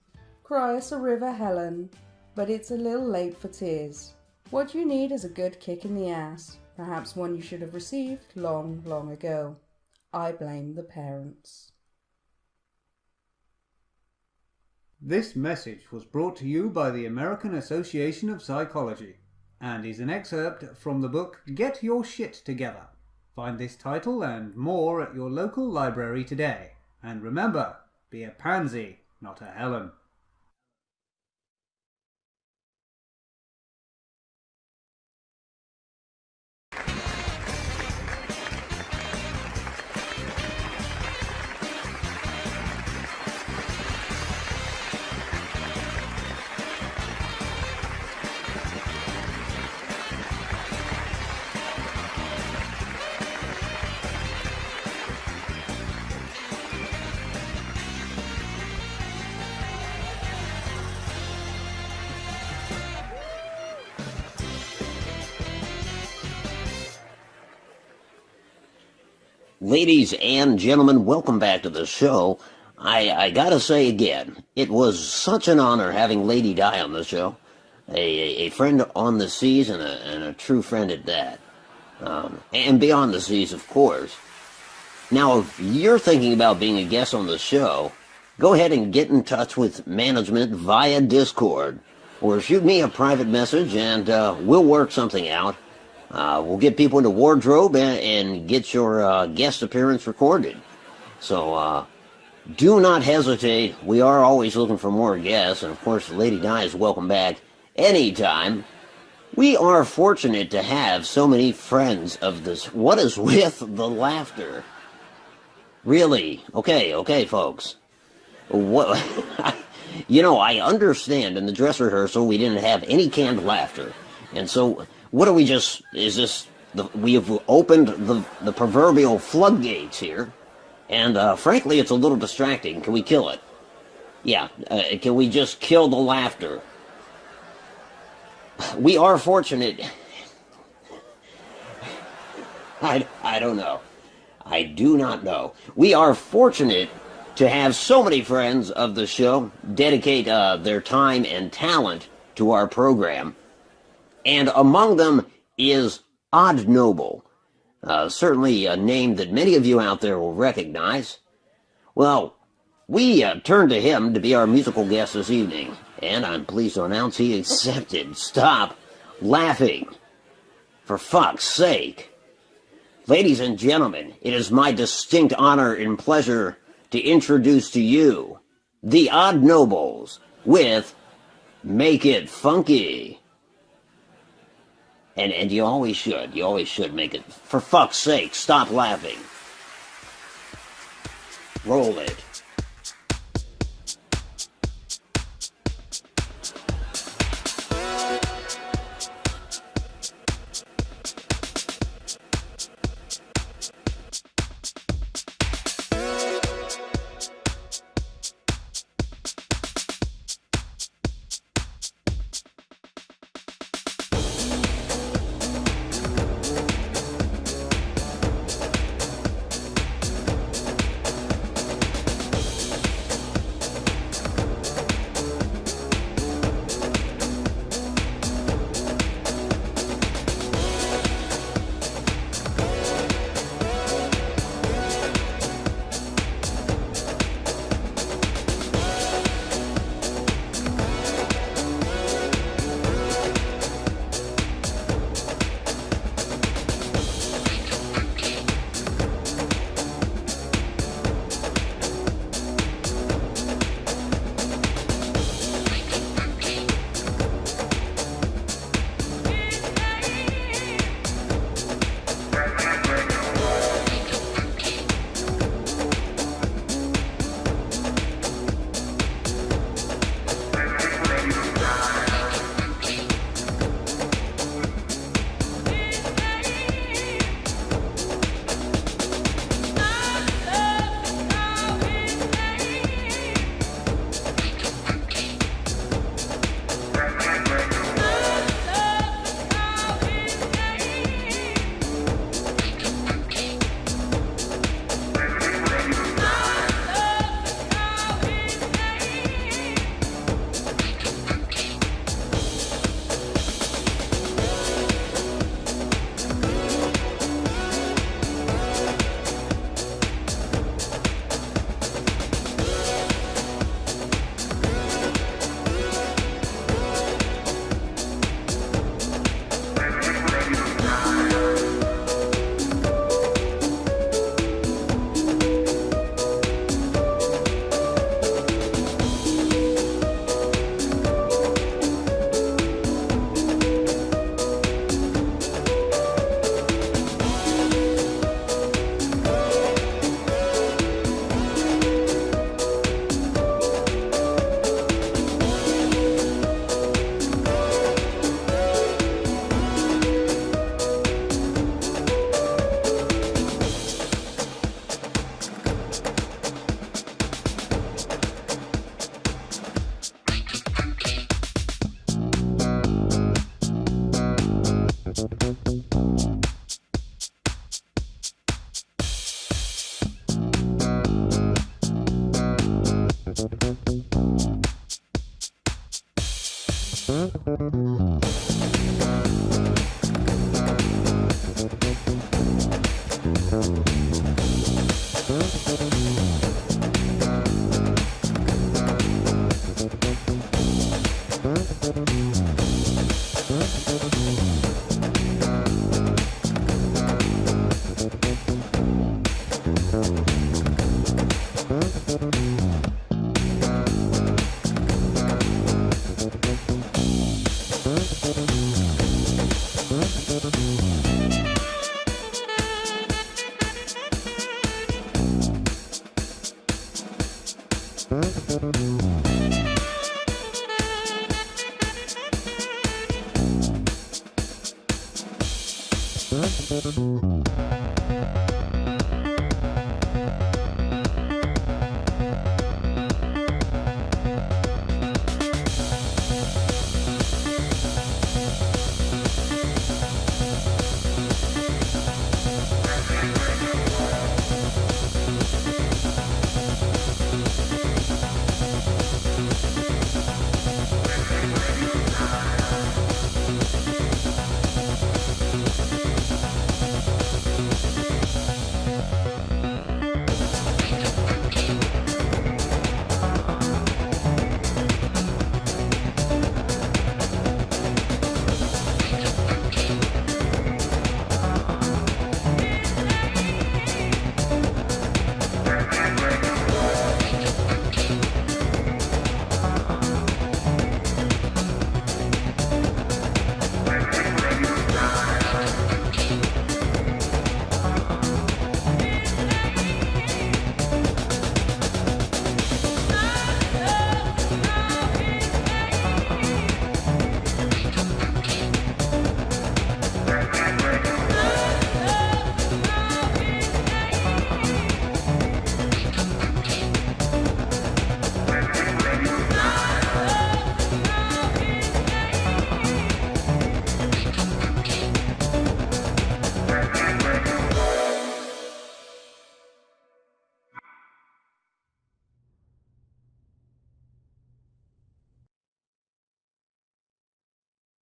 Cry us a river, Helen, but it's a little late for tears. What you need is a good kick in the ass, perhaps one you should have received long, long ago. I blame the parents. This message was brought to you by the American Association of Psychology and is an excerpt from the book Get Your Shit Together. Find this title and more at your local library today. And remember, be a pansy, not a Helen. Ladies and gentlemen, welcome back to the show. I gotta say again, it was such an honor having Lady Di on the show. A friend on the seas and a true friend at that. And beyond the seas, of course. Now, if you're thinking about being a guest on the show, go ahead and get in touch with management via Discord, or shoot me a private message and we'll work something out. We'll get people into wardrobe and get your guest appearance recorded. So do not hesitate. We are always looking for more guests, and of course, Lady Di is welcome back anytime. We are fortunate to have so many friends of this. What is with the laughter? Really? Okay, folks. What? You know, I understand in the dress rehearsal we didn't have any canned laughter. And so, what do we just, we have opened the proverbial floodgates here. And frankly, it's a little distracting. Can we kill it? Yeah, can we just kill the laughter? We are fortunate. I don't know. I do not know. We are fortunate to have so many friends of the show dedicate their time and talent to our program. And among them is Odd Noble. Certainly a name that many of you out there will recognize. Well, we turned to him to be our musical guest this evening, and I'm pleased to announce he accepted. Stop laughing. For fuck's sake. Ladies and gentlemen, it is my distinct honor and pleasure to introduce to you the Odd Nobles with Make It Funky. And you always should make it. For fuck's sake, stop laughing. Roll it.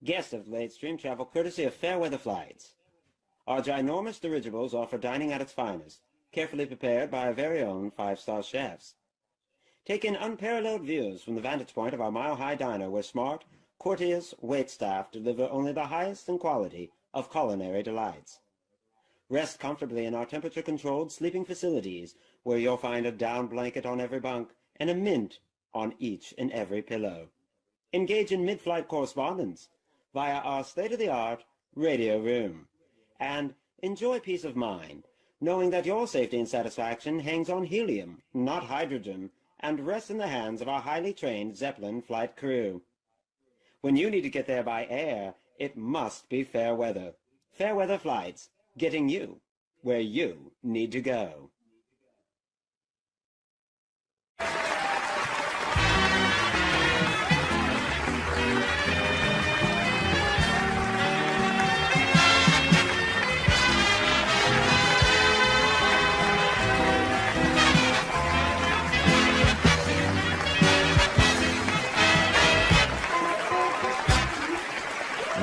Guest of Late Stream travel courtesy of Fairweather Flights. Our ginormous dirigibles offer dining at its finest, carefully prepared by our very own five-star chefs. Take in unparalleled views from the vantage point of our mile-high diner where smart, courteous waitstaff deliver only the highest in quality of culinary delights. Rest comfortably in our temperature-controlled sleeping facilities where you'll find a down blanket on every bunk and a mint on each and every pillow. Engage in mid-flight correspondence via our state-of-the-art radio room. And enjoy peace of mind, knowing that your safety and satisfaction hangs on helium, not hydrogen, and rests in the hands of our highly trained Zeppelin flight crew. When you need to get there by air, it must be Fairweather. Fairweather Flights, getting you where you need to go.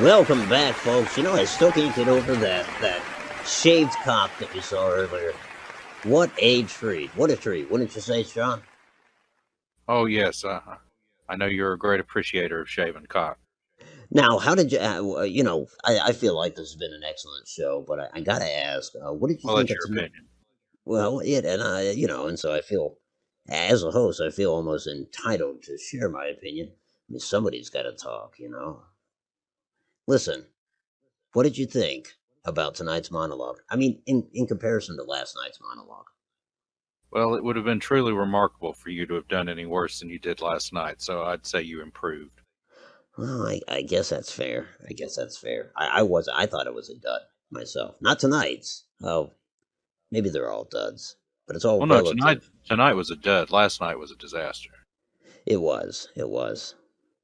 Welcome back, folks. You know, I still can't get over that shaved cock that we saw earlier. What a treat. What a treat. Wouldn't you say, Sean? Oh, yes. I know you're a great appreciator of shaven cock. Now, how did you, I feel like this has been an excellent show, but I got to ask, what did you Well, think that's of your opinion. Well, and so I feel, as a host, I feel almost entitled to share my opinion. I mean, somebody's got to talk, Listen, what did you think about tonight's monologue? I mean, in comparison to last night's monologue. Well, it would have been truly remarkable for you to have done any worse than you did last night, so I'd say you improved. Well, I guess that's fair. I thought it was a dud myself. Not tonight's. Oh, maybe they're all duds, but it's all Well, no, relative. tonight was a dud. Last night was a disaster. It was.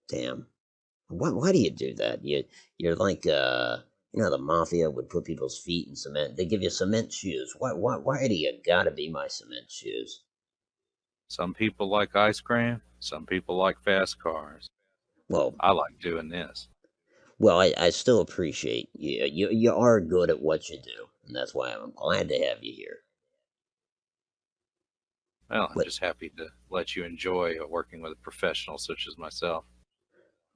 Damn. Why do you do that? You're like the mafia would put people's feet in cement. They give you cement shoes. Why do you gotta be my cement shoes? Some people like ice cream. Some people like fast cars. Well, I like doing this. Well, I still appreciate you. You are good at what you do, and that's why I'm glad to have you here. Well, I'm just happy to let you enjoy working with a professional such as myself.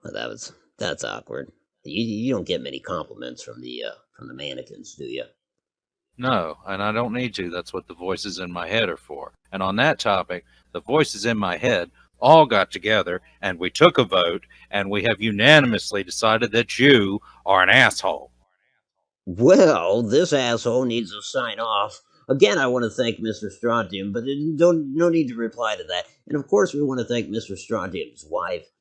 Well, that's awkward. You don't get many compliments from the mannequins, do you? No, and I don't need to. That's what the voices in my head are for. And on that topic, the voices in my head all got together and we took a vote and we have unanimously decided that you are an asshole. Well, this asshole needs to sign off Again, I want to thank Mr. Strontium, but no need to reply to that. And of course, we want to thank Mr. Strontium's wife.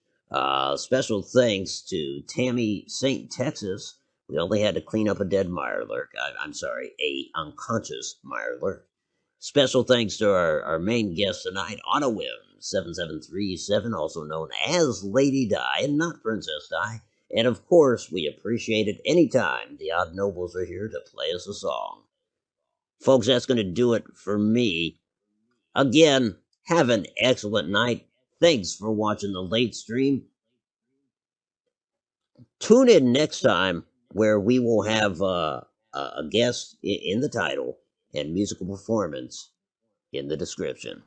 Special thanks to Tammy St. Texas. We only had to clean up a dead Mirelurk. I'm sorry, a unconscious Mirelurk. Special thanks to our main guest tonight, Onawhim7737, also known as Lady Di and not Princess Di. And of course, we appreciate it anytime the Odd Nobles are here to play us a song. Folks, that's going to do it for me. Again, have an excellent night. Thanks for watching the late stream. Tune in next time where we will have a guest in the title and musical performance in the description.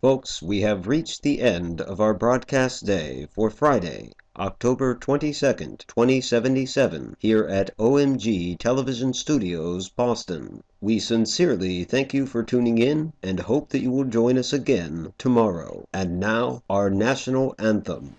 Folks, we have reached the end of our broadcast day for Friday, October 22nd, 2077, here at OMG Television Studios, Boston. We sincerely thank you for tuning in and hope that you will join us again tomorrow. And now, our national anthem.